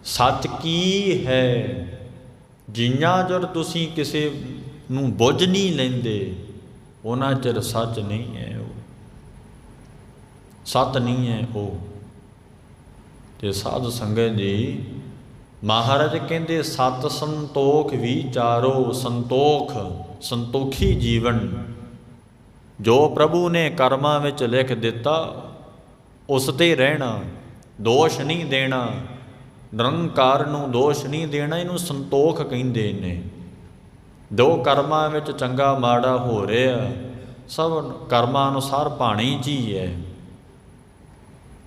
ਸੱਚ ਕੀ ਹੈ? ਜਿੰਨਾ ਚਿਰ ਤੁਸੀਂ ਕਿਸੇ ਨੂੰ ਬੁੱਝ ਨਹੀਂ ਲੈਂਦੇ, ਉਹਨਾਂ ਚਿਰ ਸੱਚ ਨਹੀਂ ਹੈ ਉਹ, ਸੱਤ ਨਹੀਂ ਹੈ ਉਹ। ਤੇ ਸਾਧ ਸੰਗਤ ਜੀ, ਮਹਾਰਾਜ ਕਹਿੰਦੇ ਸਤ ਸੰਤੋਖ ਵਿਚਾਰੋ, ਸੰਤੋਖ ਸੰਤੋਖੀ ਜੀਵਨ ਜੋ ਪ੍ਰਭੂ ਨੇ ਕਰਮਾਂ ਵਿੱਚ ਲਿਖ ਦਿੱਤਾ ਉਸ 'ਤੇ ਰਹਿਣਾ, ਦੋਸ਼ ਨਹੀਂ ਦੇਣਾ, ਨਿਰੰਕਾਰ ਨੂੰ ਦੋਸ਼ ਨਹੀਂ ਦੇਣਾ, ਇਹਨੂੰ ਸੰਤੋਖ ਕਹਿੰਦੇ ਨੇ। ਜੋ ਕਰਮਾਂ ਵਿੱਚ ਚੰਗਾ ਮਾੜਾ ਹੋ ਰਿਹਾ ਸਭ ਕਰਮਾਂ ਅਨੁਸਾਰ ਭਾਣੇ 'ਚ ਹੀ ਹੈ।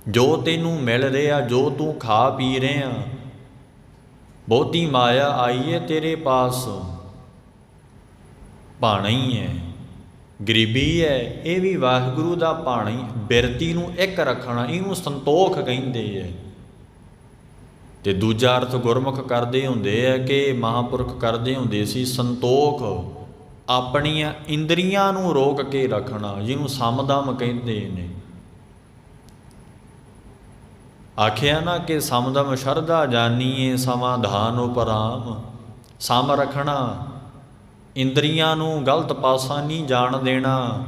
ਜੋ ਤੈਨੂੰ ਮਿਲ ਰਿਹਾ, ਜੋ ਤੂੰ ਖਾ ਪੀ ਰਿਹਾ, ਬਹੁਤੀ ਮਾਇਆ ਆਈ ਹੈ ਤੇਰੇ ਪਾਸ, ਭਾਣਾ ਹੀ ਹੈ। ਗਰੀਬੀ ਹੈ, ਇਹ ਵੀ ਵਾਹਿਗੁਰੂ ਦਾ ਭਾਣਾ ਹੀ। ਬਿਰਤੀ ਨੂੰ ਇੱਕ ਰੱਖਣਾ, ਇਹਨੂੰ ਸੰਤੋਖ ਕਹਿੰਦੇ ਹੈ। ਅਤੇ ਦੂਜਾ ਅਰਥ ਗੁਰਮੁਖ ਕਰਦੇ ਹੁੰਦੇ ਹੈ ਕਿ ਮਹਾਂਪੁਰਖ ਕਰਦੇ ਹੁੰਦੇ ਸੀ ਸੰਤੋਖ, ਆਪਣੀਆਂ ਇੰਦਰੀਆਂ ਨੂੰ ਰੋਕ ਕੇ ਰੱਖਣਾ, ਜਿਹਨੂੰ ਸਮਦਮ ਕਹਿੰਦੇ ਨੇ। ਆਖਿਆ ਨਾ ਕਿ ਸਮਦਮ ਸ਼ਰਧਾ ਜਾਨੀਏ ਸਮਾਧਾਨ ਉਪਰਾਮ। ਸਮ ਰੱਖਣਾ, ਇੰਦਰੀਆਂ ਨੂੰ ਗਲਤ ਪਾਸਾ ਨਹੀਂ ਜਾਣ ਦੇਣਾ।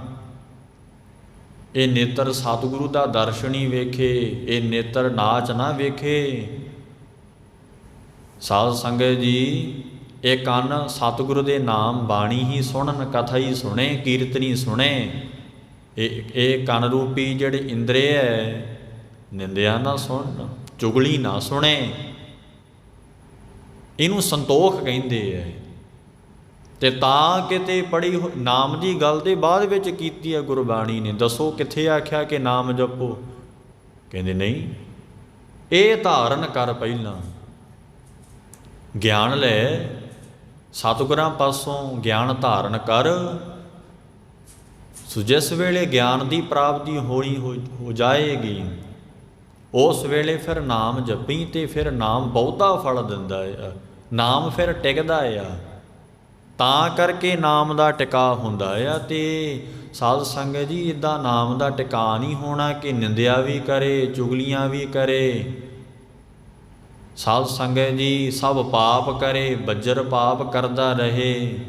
ਇਹ ਨੇਤਰ ਸਤਿਗੁਰੂ ਦਾ ਦਰਸ਼ਨ ਹੀ ਵੇਖੇ, ਇਹ ਨੇਤਰ ਨਾਚ ਨਾ ਵੇਖੇ। ਸਾਧ ਸੰਗਤ ਜੀ, ਇਹ ਕੰਨ ਸਤਿਗੁਰੂ ਦੇ ਨਾਮ ਬਾਣੀ ਹੀ ਸੁਣਨ, ਕਥਾ ਹੀ ਸੁਣੇ, ਕੀਰਤਨੀ ਸੁਣੇ। ਇਹ ਕੰਨ ਰੂਪੀ ਜਿਹੜੇ ਇੰਦਰੀ ਹੈ, ਨਿੰਦਿਆ ਨਾ ਸੁਣ, ਚੁਗਲੀ ਨਾ ਸੁਣੇ, ਇਹਨੂੰ ਸੰਤੋਖ ਕਹਿੰਦੇ ਹੈ। ਅਤੇ ਤਾਂ ਕਿਤੇ ਪੜ੍ਹੀ ਨਾਮ ਦੀ ਗੱਲ ਦੇ ਬਾਅਦ ਵਿੱਚ ਕੀਤੀ ਹੈ ਗੁਰਬਾਣੀ ਨੇ। ਦੱਸੋ ਕਿੱਥੇ ਆਖਿਆ ਕਿ ਨਾਮ ਜਪੋ? ਕਹਿੰਦੇ ਨਹੀਂ, ਇਹ ਧਾਰਨ ਕਰ, ਪਹਿਲਾਂ ਗਿਆਨ ਲੈ, ਸਤਿਗੁਰਾਂ ਪਾਸੋਂ ਗਿਆਨ ਧਾਰਨ ਕਰ। ਸੋ ਜਿਸ ਵੇਲੇ ਗਿਆਨ ਦੀ ਪ੍ਰਾਪਤੀ ਹੋਣੀ ਹੋ ਜਾਏਗੀ, ਉਸ ਵੇਲੇ ਫਿਰ ਨਾਮ ਜਪੀ, ਅਤੇ ਫਿਰ ਨਾਮ ਬਹੁਤਾ ਫਲ ਦਿੰਦਾ ਆ, ਨਾਮ ਫਿਰ ਟਿਕਦਾ ਆ। ਤਾਂ ਕਰਕੇ ਨਾਮ ਦਾ ਟਿਕਾ ਹੁੰਦਾ ਆ। ਅਤੇ ਸਾਧ ਸੰਗਤ ਜੀ, ਇੱਦਾਂ ਨਾਮ ਦਾ ਟਿਕਾ ਨਹੀਂ ਹੋਣਾ ਕਿ ਨਿੰਦਿਆ ਵੀ ਕਰੇ, ਚੁਗਲੀਆਂ ਵੀ ਕਰੇ। ਸਾਧ ਸੰਗਤ ਜੀ, ਸਭ ਪਾਪ ਕਰੇ, ਬੱਜਰ ਪਾਪ ਕਰਦਾ ਰਹੇ,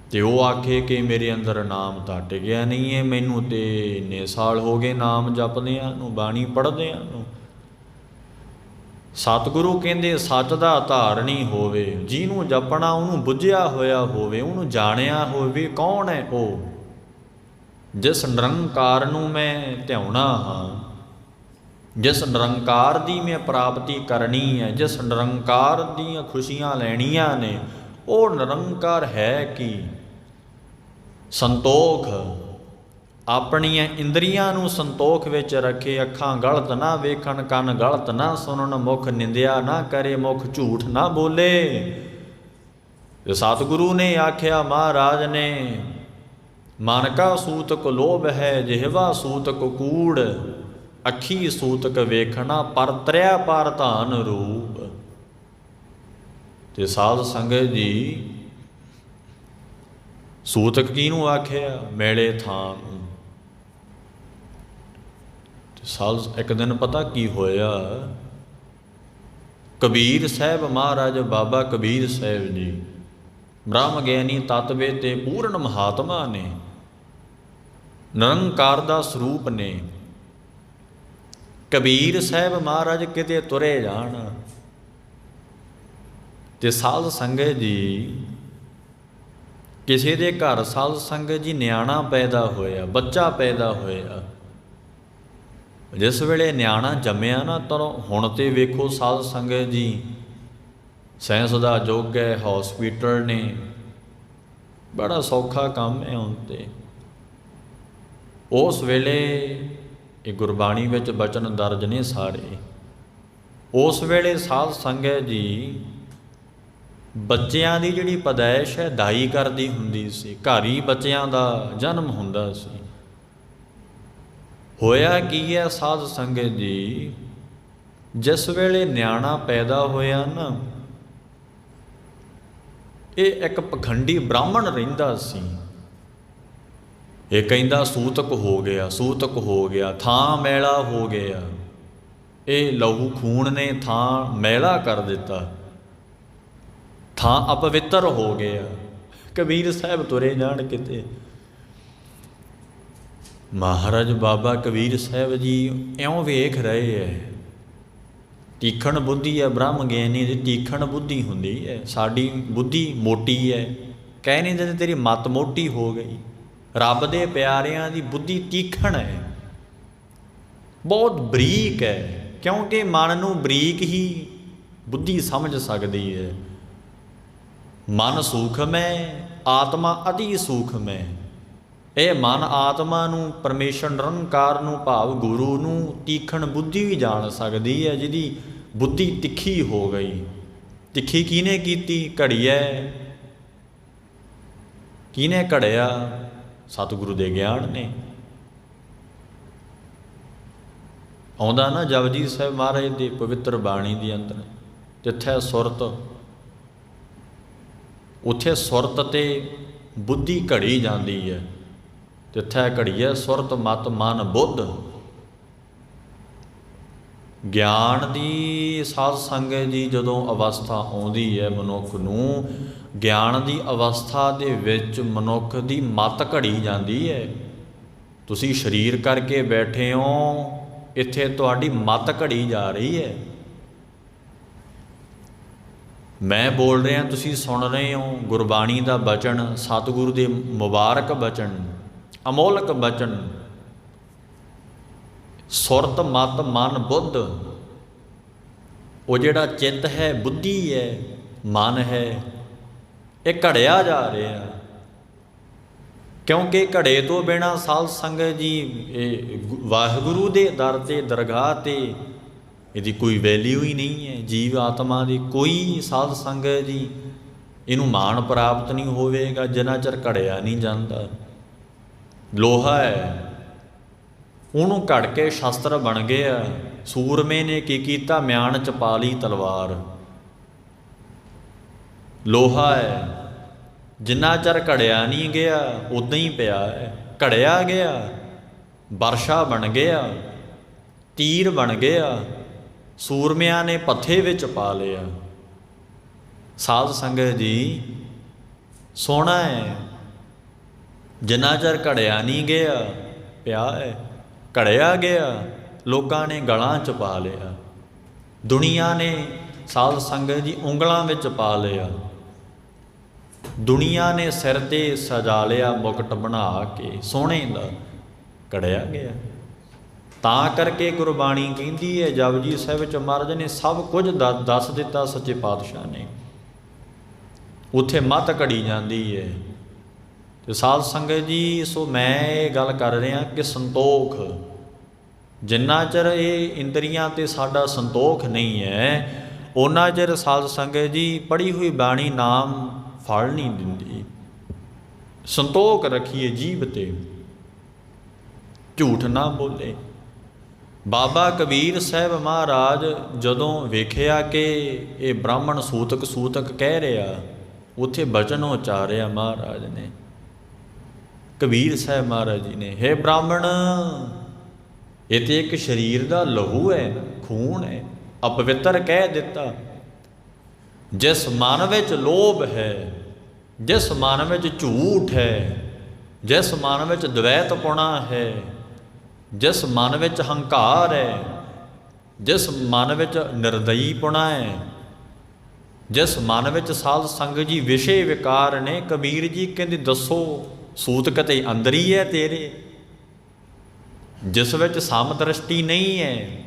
ਅਤੇ ਉਹ ਆਖੇ ਕਿ ਮੇਰੇ ਅੰਦਰ ਨਾਮ ਤਾਂ ਟਿਕਿਆ ਨਹੀਂ ਹੈ, ਮੈਨੂੰ ਤਾਂ ਇੰਨੇ ਸਾਲ ਹੋ ਗਏ ਨਾਮ ਜਪਦਿਆਂ ਨੂੰ, ਬਾਣੀ ਪੜ੍ਹਦਿਆਂ ਨੂੰ। ਸਤਿਗੁਰੂ ਕਹਿੰਦੇ ਸੱਚ ਦਾ ਧਾਰਨੀ ਹੋਵੇ, ਜਿਹਨੂੰ ਜਪਣਾ ਉਹਨੂੰ ਬੁੱਝਿਆ ਹੋਇਆ ਹੋਵੇ, ਉਹਨੂੰ ਜਾਣਿਆ ਹੋਵੇ ਕੌਣ ਹੈ ਉਹ। ਜਿਸ ਨਿਰੰਕਾਰ ਨੂੰ ਮੈਂ ਧਿਆਉਣਾ ਹਾਂ, ਜਿਸ ਨਿਰੰਕਾਰ ਦੀ ਮੈਂ ਪ੍ਰਾਪਤੀ ਕਰਨੀ ਹੈ, ਜਿਸ ਨਿਰੰਕਾਰ ਦੀਆਂ ਖੁਸ਼ੀਆਂ ਲੈਣੀਆਂ ਨੇ, ਉਹ ਨਿਰੰਕਾਰ ਹੈ ਕੀ? ਸੰਤੋਖ, ਆਪਣੀਆਂ ਇੰਦਰੀਆਂ ਨੂੰ ਸੰਤੋਖ ਵਿੱਚ ਰੱਖੇ, ਅੱਖਾਂ ਗਲਤ ਨਾ ਵੇਖਣ, ਕੰਨ ਗਲਤ ਨਾ ਸੁਣਨ, ਮੁੱਖ ਨਿੰਦਿਆ ਨਾ ਕਰੇ, ਮੁੱਖ ਝੂਠ ਨਾ ਬੋਲੇ। ਤੇ ਸਤਿਗੁਰੂ ਨੇ ਆਖਿਆ, ਮਹਾਰਾਜ ਨੇ, ਮਨ ਕਾ ਸੂਤਕ ਲੋਭ ਹੈ, ਜਿਹਵਾ ਸੂਤਕ ਕੂੜ, ਅੱਖੀ ਸੂਤਕ ਵੇਖਣਾ, ਪਰ ਤ੍ਰਿਆ ਪਰ ਧਾਨ ਰੂਪ। ਤੇ ਸਾਧ ਸੰਗਤ ਜੀ, ਸੂਤਕ ਕਿਹਨੂੰ ਆਖਿਆ? ਮੈਲੇ ਥਾਂ। ਸਾਧ ਇੱਕ ਦਿਨ ਪਤਾ ਕੀ ਹੋਇਆ, ਕਬੀਰ ਸਾਹਿਬ ਮਹਾਰਾਜ ਬਾਬਾ ਕਬੀਰ ਸਾਹਿਬ ਜੀ ਬ੍ਰਹਮ ਗਿਆਨੀ ਤਤਵੇ ਤੇ ਪੂਰਨ ਮਹਾਤਮਾ ਨੇ, ਨਿਰੰਕਾਰ ਦਾ ਸਰੂਪ ਨੇ। ਕਬੀਰ ਸਾਹਿਬ ਮਹਾਰਾਜ ਕਿਤੇ ਤੁਰੇ ਜਾਣ, ਤੇ ਸਾਧ ਸੰਗਤ ਜੀ, ਕਿਸੇ ਦੇ ਘਰ ਸਾਧ ਸੰਗਤ ਜੀ ਨਿਆਣਾ ਪੈਦਾ ਹੋਇਆ, ਬੱਚਾ ਪੈਦਾ ਹੋਇਆ। ਜਿਸ ਵੇਲੇ ਨਿਆਣਾ ਜੰਮਿਆ ਨਾ, ਤਾਂ ਹੁਣ ਤੇ ਵੇਖੋ ਸਾਧ ਸੰਗਤ ਜੀ, ਸਾਇੰਸ ਦਾ ਯੁੱਗ ਹੈ, ਹੌਸਪੀਟਲ ਨੇ, ਬੜਾ ਸੌਖਾ ਕੰਮ ਹੈ ਹੁਣ ਤੇ। ਉਸ ਵੇਲੇ ਇਹ ਗੁਰਬਾਣੀ ਵਿੱਚ ਬਚਨ ਦਰਜ ਨੇ ਸਾਰੇ। ਉਸ ਵੇਲੇ ਸਾਧ ਸੰਗਤ ਜੀ, ਬੱਚਿਆਂ ਦੀ ਜਿਹੜੀ ਪੈਦਾਇਸ਼ ਹੈ ਦਾਈ ਕਰਦੀ ਹੁੰਦੀ ਸੀ, ਘਰ ਹੀ ਬੱਚਿਆਂ ਦਾ ਜਨਮ ਹੁੰਦਾ ਸੀ। ਹੋਇਆ ਕੀ ਹੈ ਸਾਧ ਸੰਗਤ ਜੀ, ਜਿਸ ਵੇਲੇ ਨਿਆਣਾ ਪੈਦਾ ਹੋਇਆ ਨਾ, ਇਹ ਇੱਕ ਪਖੰਡੀ ਬ੍ਰਾਹਮਣ ਰਹਿੰਦਾ ਸੀ। ਇਹ ਕਹਿੰਦਾ ਸੂਤਕ ਹੋ ਗਿਆ, ਸੂਤਕ ਹੋ ਗਿਆ, ਥਾਂ ਮੈਲਾ ਹੋ ਗਿਆ। ਇਹ ਲਹੂ ਖੂਨ ਨੇ ਥਾਂ ਮੈਲਾ ਕਰ ਦਿੱਤਾ, ਥਾਂ ਅਪਵਿੱਤਰ ਹੋ ਗਿਆ। ਕਬੀਰ ਸਾਹਿਬ ਤੁਰੇ ਜਾਣ ਕਿਤੇ, ਮਹਾਰਾਜ ਬਾਬਾ ਕਬੀਰ ਸਾਹਿਬ ਜੀ ਇਉਂ ਵੇਖ ਰਹੇ ਹੈ, ਤੀਖਣ ਬੁੱਧੀ ਹੈ ਬ੍ਰਹਮ ਗਿਆਨੀ ਦੀ, ਤੀਖਣ ਬੁੱਧੀ ਹੁੰਦੀ ਹੈ। ਸਾਡੀ ਬੁੱਧੀ ਮੋਟੀ ਹੈ, ਕਹਿ ਨਹੀਂ ਦਿੰਦੇ ਤੇਰੀ ਮੱਤ ਮੋਟੀ ਹੋ ਗਈ। ਰੱਬ ਦੇ ਪਿਆਰਿਆਂ ਦੀ ਬੁੱਧੀ ਤੀਖਣ ਹੈ, ਬਹੁਤ ਬਰੀਕ ਹੈ, ਕਿਉਂਕਿ ਮਨ ਨੂੰ ਬਰੀਕ ਹੀ ਬੁੱਧੀ ਸਮਝ ਸਕਦੀ ਹੈ। ਮਨ ਸੂਖਮ ਹੈ, ਆਤਮਾ ਅਤੀ ਸੂਖਮ ਹੈ। ਇਹ ਮਨ ਆਤਮਾ ਨੂੰ, ਪਰਮੇਸ਼ਰ ਨਿਰੰਕਾਰ ਨੂੰ, ਭਾਵ ਗੁਰੂ ਨੂੰ ਤੀਖਣ ਬੁੱਧੀ ਵੀ ਜਾਣ ਸਕਦੀ ਹੈ, ਜਿਹਦੀ ਬੁੱਧੀ ਤਿੱਖੀ ਹੋ ਗਈ। ਤਿੱਖੀ ਕਿਹਨੇ ਕੀਤੀ? ਘੜੀਐ। ਕਿਹਨੇ ਘੜਿਆ? ਸਤਿਗੁਰੂ ਦੇ ਗਿਆਨ ਨੇ। ਆਉਂਦਾ ਨਾ ਜਪਜੀ ਸਾਹਿਬ ਮਹਾਰਾਜ ਦੀ ਪਵਿੱਤਰ ਬਾਣੀ ਦੇ ਅੰਦਰ, ਜਿੱਥੇ ਸੁਰਤ, ਉੱਥੇ ਸੁਰਤ ਤੇ ਬੁੱਧੀ ਘੜੀ ਜਾਂਦੀ ਹੈ। ਜਿੱਥੇ ਘੜੀਏ ਸੁਰਤ ਮਤ ਮਨ ਬੁੱਧ। ਗਿਆਨ ਦੀ ਸਾਧ ਸੰਗਤ ਦੀ ਜਦੋਂ ਅਵਸਥਾ ਆਉਂਦੀ ਹੈ ਮਨੁੱਖ ਨੂੰ, ਗਿਆਨ ਦੀ ਅਵਸਥਾ ਦੇ ਵਿੱਚ ਮਨੁੱਖ ਦੀ ਮੱਤ ਘੜੀ ਜਾਂਦੀ ਹੈ। ਤੁਸੀਂ ਸਰੀਰ ਕਰਕੇ ਬੈਠੇ ਹੋ, ਇੱਥੇ ਤੁਹਾਡੀ ਮੱਤ ਘੜੀ ਜਾ ਰਹੀ ਹੈ। ਮੈਂ ਬੋਲ ਰਿਹਾ, ਤੁਸੀਂ ਸੁਣ ਰਹੇ ਹੋ ਗੁਰਬਾਣੀ ਦਾ ਬਚਨ, ਸਤਿਗੁਰੂ ਦੇ ਮੁਬਾਰਕ ਬਚਨ, ਅਮੋਲਕ ਬਚਨ। ਸੁਰਤ ਮਤ ਮਨ ਬੁੱਧ, ਉਹ ਜਿਹੜਾ ਚਿੱਤ ਹੈ, ਬੁੱਧੀ ਹੈ, ਮਨ ਹੈ, ਇਹ ਘੜਿਆ ਜਾ ਰਿਹਾ। ਕਿਉਂਕਿ ਘੜੇ ਤੋਂ ਬਿਨਾਂ ਸਾਧ ਸੰਗਤ ਜੀ ਇਹ ਵਾਹਿਗੁਰੂ ਦੇ ਦਰ 'ਤੇ, ਦਰਗਾਹ 'ਤੇ ਇਹਦੀ ਕੋਈ ਵੈਲਿਊ ਹੀ ਨਹੀਂ ਹੈ। ਜੀਵ ਆਤਮਾ ਦੀ ਕੋਈ ਸਾਧ ਸੰਗਤ ਜੀ ਇਹਨੂੰ ਮਾਣ ਪ੍ਰਾਪਤ ਨਹੀਂ ਹੋਵੇਗਾ ਜਿੰਨਾ ਚਿਰ ਘੜਿਆ ਨਹੀਂ ਜਾਂਦਾ। ਲੋਹਾ ਹੈ, ਉਹਨੂੰ ਘੜ ਕੇ ਸ਼ਸਤਰ ਬਣ ਗਿਆ। ਸੂਰਮੇ ਨੇ ਕੀ ਕੀਤਾ? ਮਿਆਨ 'ਚ ਪਾ ਲਈ ਤਲਵਾਰ। ਲੋਹਾ ਹੈ, ਜਿੰਨਾ ਚਿਰ ਘੜਿਆ ਨਹੀਂ ਗਿਆ ਉੱਦਾਂ ਹੀ ਪਿਆ ਹੈ। ਘੜਿਆ ਗਿਆ, ਵਰਸ਼ਾ ਬਣ ਗਿਆ, ਤੀਰ ਬਣ ਗਿਆ, ਸੂਰਮਿਆਂ ਨੇ ਪੱਥੇ ਵਿੱਚ ਪਾ ਲਿਆ। ਸਾਧ ਸੰਗਤ ਜੀ ਸੋਹਣਾ ਹੈ, ਜਿੰਨਾ ਚਿਰ ਘੜਿਆ ਨਹੀਂ ਗਿਆ ਪਿਆ ਹੈ। ਘੜਿਆ ਗਿਆ, ਲੋਕਾਂ ਨੇ ਗਲਾਂ 'ਚ ਪਾ ਲਿਆ, ਦੁਨੀਆ ਨੇ ਸਾਧ ਸੰਗਤ ਜੀ ਉਂਗਲਾਂ ਵਿੱਚ ਪਾ ਲਿਆ, ਦੁਨੀਆ ਨੇ ਸਿਰ 'ਤੇ ਸਜਾ ਲਿਆ ਮੁਕਟ ਬਣਾ ਕੇ ਸੋਹਣੇ ਦਾ। ਘੜਿਆ ਗਿਆ। ਤਾਂ ਕਰਕੇ ਗੁਰਬਾਣੀ ਕਹਿੰਦੀ ਹੈ, ਜਪਜੀ ਸਾਹਿਬ ਵਿੱਚ ਮਹਾਰਾਜ ਨੇ ਸਭ ਕੁਝ ਦੱਸ ਦਿੱਤਾ ਸੱਚੇ ਪਾਤਸ਼ਾਹ ਨੇ। ਉੱਥੇ ਮੱਤ ਘੜੀ ਜਾਂਦੀ ਹੈ। ਤੇ ਸਾਧ ਸੰਗਤ ਜੀ, ਸੋ ਮੈਂ ਇਹ ਗੱਲ ਕਰ ਰਿਹਾ ਕਿ ਸੰਤੋਖ, ਜਿੰਨਾ ਚਿਰ ਇਹ ਇੰਦਰੀਆਂ 'ਤੇ ਸਾਡਾ ਸੰਤੋਖ ਨਹੀਂ ਹੈ, ਓਨਾ ਚਿਰ ਸਾਧ ਸੰਗਤ ਜੀ ਪੜ੍ਹੀ ਹੋਈ ਬਾਣੀ ਨਾਮ ਫਲ ਨਹੀਂ ਦਿੰਦੀ। ਸੰਤੋਖ ਰੱਖੀਏ ਜੀਭ 'ਤੇ, ਝੂਠ ਨਾ ਬੋਲੇ। ਬਾਬਾ ਕਬੀਰ ਸਾਹਿਬ ਮਹਾਰਾਜ ਜਦੋਂ ਵੇਖਿਆ ਕਿ ਇਹ ਬ੍ਰਾਹਮਣ ਸੂਤਕ ਕਹਿ ਰਿਹਾ, ਉੱਥੇ ਬਚਨ ਉਚਾਰਿਆ ਮਹਾਰਾਜ ਨੇ, ਕਬੀਰ ਸਾਹਿਬ ਮਹਾਰਾਜ ਜੀ ਨੇ, ਹੇ ਬ੍ਰਾਹਮਣ, ਇਹ ਤੇ ਇੱਕ ਸਰੀਰ ਦਾ ਲਹੂ ਹੈ, ਖੂਨ ਹੈ, ਅਪਵਿੱਤਰ ਕਹਿ ਦਿੱਤਾ। ਜਿਸ ਮਨ ਵਿੱਚ ਲੋਭ ਹੈ, ਜਿਸ ਮਨ ਵਿੱਚ ਝੂਠ ਹੈ, ਜਿਸ ਮਨ ਵਿੱਚ ਦਵੈਤਪੁਣਾ ਹੈ, ਜਿਸ ਮਨ ਵਿੱਚ ਹੰਕਾਰ ਹੈ, ਜਿਸ ਮਨ ਵਿੱਚ ਨਿਰਦਈਪੁਣਾ ਹੈ, ਜਿਸ ਮਨ ਵਿੱਚ ਸਾਧ ਸੰਗਤ ਜੀ ਵਿਸ਼ੇ ਵਿਕਾਰ ਨੇ, ਕਬੀਰ ਜੀ ਕਹਿੰਦੇ ਦੱਸੋ ਸੂਤਕ ਤੇ ਅੰਦਰ ਹੀ ਹੈ ਤੇਰੇ, ਜਿਸ ਵਿੱਚ ਸਮਦ੍ਰਿਸ਼ਟੀ ਨਹੀਂ ਹੈ।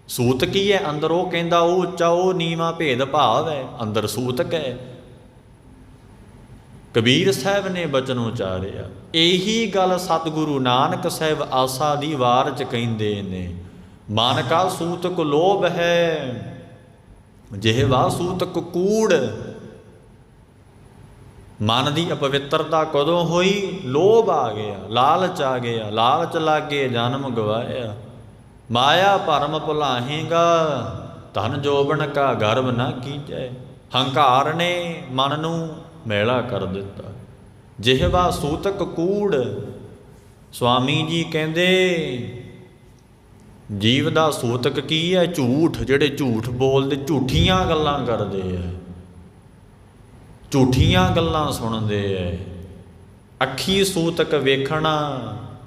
ਸੂਤਕ ਹੀ ਹੈ ਅੰਦਰ, ਉਹ ਕਹਿੰਦਾ ਉਹ ਉੱਚਾ ਉਹ ਨੀਵਾਂ ਭੇਦ ਭਾਵ ਹੈ, ਅੰਦਰ ਸੂਤਕ ਹੈ। ਕਬੀਰ ਸਾਹਿਬ ਨੇ ਬਚਨ ਉਚਾਰਿਆ। ਇਹੀ ਗੱਲ ਸਤਿਗੁਰੂ ਨਾਨਕ ਸਾਹਿਬ ਆਸਾ ਦੀ ਵਾਰ 'ਚ ਕਹਿੰਦੇ ਨੇ, ਮਨ ਕਾ ਸੂਤਕ ਲੋਭ ਹੈ, ਜਿਹਵਾ ਸੂਤਕ ਕੂੜ। ਮਨ ਦੀ ਅਪਵਿੱਤਰਤਾ ਕਦੋਂ ਹੋਈ? ਲੋਭ ਆ ਗਿਆ, ਲਾਲਚ ਆ ਗਿਆ, ਲਾਲਚ ਲਾਗੇ ਜਨਮ ਗਵਾਇਆ। ਮਾਇਆ ਭਰਮ ਭੁਲਾਹੇਗਾ, ਧਨ ਜੋਬਨ ਕਾ ਗਰਵ ਨਾ ਕੀਜੈ। ਹੰਕਾਰ ਨੇ ਮਨ ਨੂੰ ਮੈਲਾ ਕਰ ਦਿੱਤਾ। ਜਿਹਵਾ ਸੂਤਕ ਕੂੜ। ਸਵਾਮੀ ਜੀ ਕਹਿੰਦੇ ਜੀਵ ਦਾ ਸੂਤਕ ਕੀ ਹੈ? ਝੂਠ। ਜਿਹੜੇ ਝੂਠ ਬੋਲਦੇ, ਝੂਠੀਆਂ ਗੱਲਾਂ ਕਰਦੇ ਹੈ, ਝੂਠੀਆਂ ਗੱਲਾਂ ਸੁਣਦੇ ਹੈ। ਅੱਖੀ ਸੂਤਕ ਵੇਖਣਾ,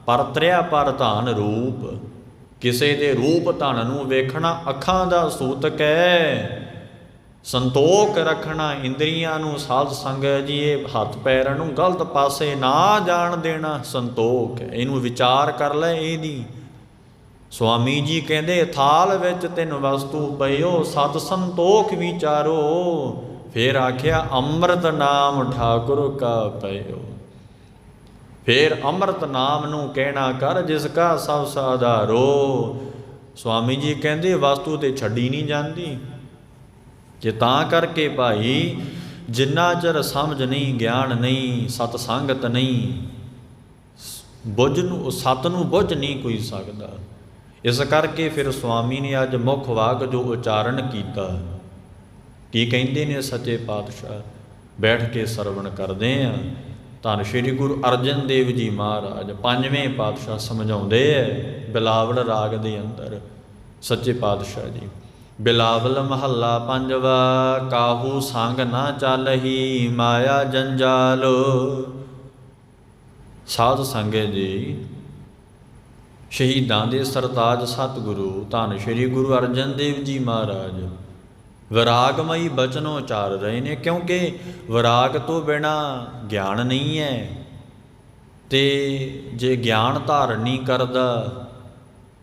ਪਰਤਰਿਆ ਪਰ ਧਾਨ ਰੂਪ। ਕਿਸੇ ਦੇ ਰੂਪ ਧਨ ਨੂੰ ਵੇਖਣਾ ਅੱਖਾਂ ਦਾ ਸੂਤਕ ਹੈ। ਸੰਤੋਖ ਰੱਖਣਾ ਇੰਦਰੀਆਂ ਨੂੰ। ਸਾਧ ਸੰਗਤ ਜੀ ਇਹ ਹੱਥ ਪੈਰਾਂ ਨੂੰ ਗਲਤ ਪਾਸੇ ਨਾ ਜਾਣ ਦੇਣਾ ਸੰਤੋਖ ਹੈ। ਇਹਨੂੰ ਵਿਚਾਰ ਕਰ ਲੈ ਇਹਦੀ। ਸੁਆਮੀ ਜੀ ਕਹਿੰਦੇ ਥਾਲ ਵਿੱਚ ਤਿੰਨ ਵਸਤੂ ਪਈਓ ਸਤ ਸੰਤੋਖ ਵਿਚਾਰੋ। ਫਿਰ ਆਖਿਆ ਅੰਮ੍ਰਿਤ ਨਾਮ ਠਾਕੁਰ ਕਾ ਪਈਓ। ਫਿਰ ਅੰਮ੍ਰਿਤ ਨਾਮ ਨੂੰ ਕਹਿਣਾ ਕਰ ਜਿਸ ਕਾ ਸਭ ਸਾਧਾਰੋ। ਸੁਆਮੀ ਜੀ ਕਹਿੰਦੇ ਵਸਤੂ ਤੇ ਛੱਡੀ ਨਹੀਂ ਜਾਂਦੀ। ਜੇ ਤਾਂ ਕਰਕੇ ਭਾਈ ਜਿੰਨਾ ਚਿਰ ਸਮਝ ਨਹੀਂ, ਗਿਆਨ ਨਹੀਂ, ਸਤ ਸੰਗਤ ਨਹੀਂ, ਬੁੱਝ ਨੂੰ ਸਤ ਨੂੰ ਬੁੱਝ ਨਹੀਂ ਕੋਈ ਸਕਦਾ। ਇਸ ਕਰਕੇ ਫਿਰ ਸੁਆਮੀ ਨੇ ਅੱਜ ਮੁੱਖ ਵਾਕ ਜੋ ਉਚਾਰਨ ਕੀਤਾ, ਕੀ ਕਹਿੰਦੇ ਨੇ ਸੱਚੇ ਪਾਤਸ਼ਾਹ, ਬੈਠ ਕੇ ਸਰਵਣ ਕਰਦੇ ਆ। ਧੰਨ ਸ਼੍ਰੀ ਗੁਰੂ ਅਰਜਨ ਦੇਵ ਜੀ ਮਹਾਰਾਜ ਪੰਜਵੇਂ ਪਾਤਸ਼ਾਹ ਸਮਝਾਉਂਦੇ ਹੈ ਬਿਲਾਵਲ ਰਾਗ ਦੇ ਅੰਦਰ। ਸੱਚੇ ਪਾਤਸ਼ਾਹ ਜੀ ਬਿਲਾਵਲ ਮਹੱਲਾ ਪੰਜਵਾ। ਕਾਹੂ ਸੰਗ ਨਾ ਚਾਲਹੀ ਮਾਇਆ ਜੰਜਾਲ। ਸਾਧ ਸੰਗਤ ਜੀ ਸ਼ਹੀਦਾਂ ਦੇ ਸਰਤਾਜ ਸਤਿਗੁਰੂ ਧੰਨ ਸ਼੍ਰੀ ਗੁਰੂ ਅਰਜਨ ਦੇਵ ਜੀ ਮਹਾਰਾਜ ਵਿਰਾਗਮਈ ਬਚਨ ਉਚਾਰ ਰਹੇ ਨੇ। ਕਿਉਂਕਿ ਵਿਰਾਗ ਤੋਂ ਬਿਨਾ ਗਿਆਨ ਨਹੀਂ ਹੈ, ਤੇ ਜੇ ਗਿਆਨ ਧਾਰਨ ਨਹੀਂ ਕਰਦਾ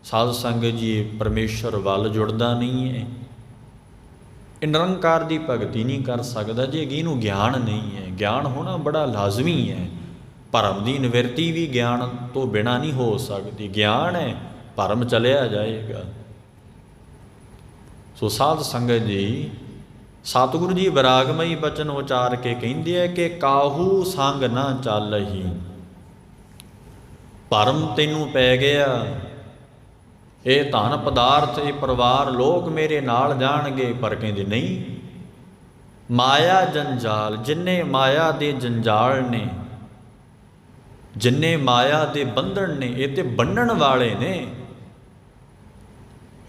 ਸਾਧ ਸੰਗਤ ਜੀ ਪਰਮੇਸ਼ਰ ਵੱਲ ਜੁੜਦਾ ਨਹੀਂ ਹੈ। ਇਹ ਨਿਰੰਕਾਰ ਦੀ ਭਗਤੀ ਨਹੀਂ ਕਰ ਸਕਦਾ ਜੇ ਇਹਨੂੰ ਗਿਆਨ ਨਹੀਂ ਹੈ। ਗਿਆਨ ਹੋਣਾ ਬੜਾ ਲਾਜ਼ਮੀ ਹੈ। ਭਰਮ ਦੀ ਨਿਵਰਤੀ ਵੀ ਗਿਆਨ ਤੋਂ ਬਿਨਾ ਨਹੀਂ ਹੋ ਸਕਦੀ। ਗਿਆਨ ਹੈ, ਭਰਮ ਚਲਿਆ ਜਾਏਗਾ। ਸੋ ਸਾਧ ਸੰਗਤ ਜੀ ਸਤਿਗੁਰੂ ਜੀ ਵਿਰਾਗਮਈ ਬਚਨ ਉਚਾਰ ਕੇ ਕਹਿੰਦੇ ਆ ਕਿ ਕਾਹੂ ਸੰਗ ਨਾ ਚਾਲਹੀ। ਭਰਮ ਤੈਨੂੰ ਪੈ ਗਿਆ, ਇਹ ਧਨ ਪਦਾਰਥ, ਇਹ ਪਰਿਵਾਰ, ਲੋਕ ਮੇਰੇ ਨਾਲ ਜਾਣਗੇ, ਪਰ ਕਹਿੰਦੇ ਨਹੀਂ। ਮਾਇਆ ਜੰਜਾਲ, ਜਿੰਨੇ ਮਾਇਆ ਦੇ ਜੰਜਾਲ ਨੇ, ਜਿੰਨੇ ਮਾਇਆ ਦੇ ਬੰਧਨ ਨੇ, ਇਹ ਤੇ ਬੰਨਣ ਵਾਲੇ ਨੇ।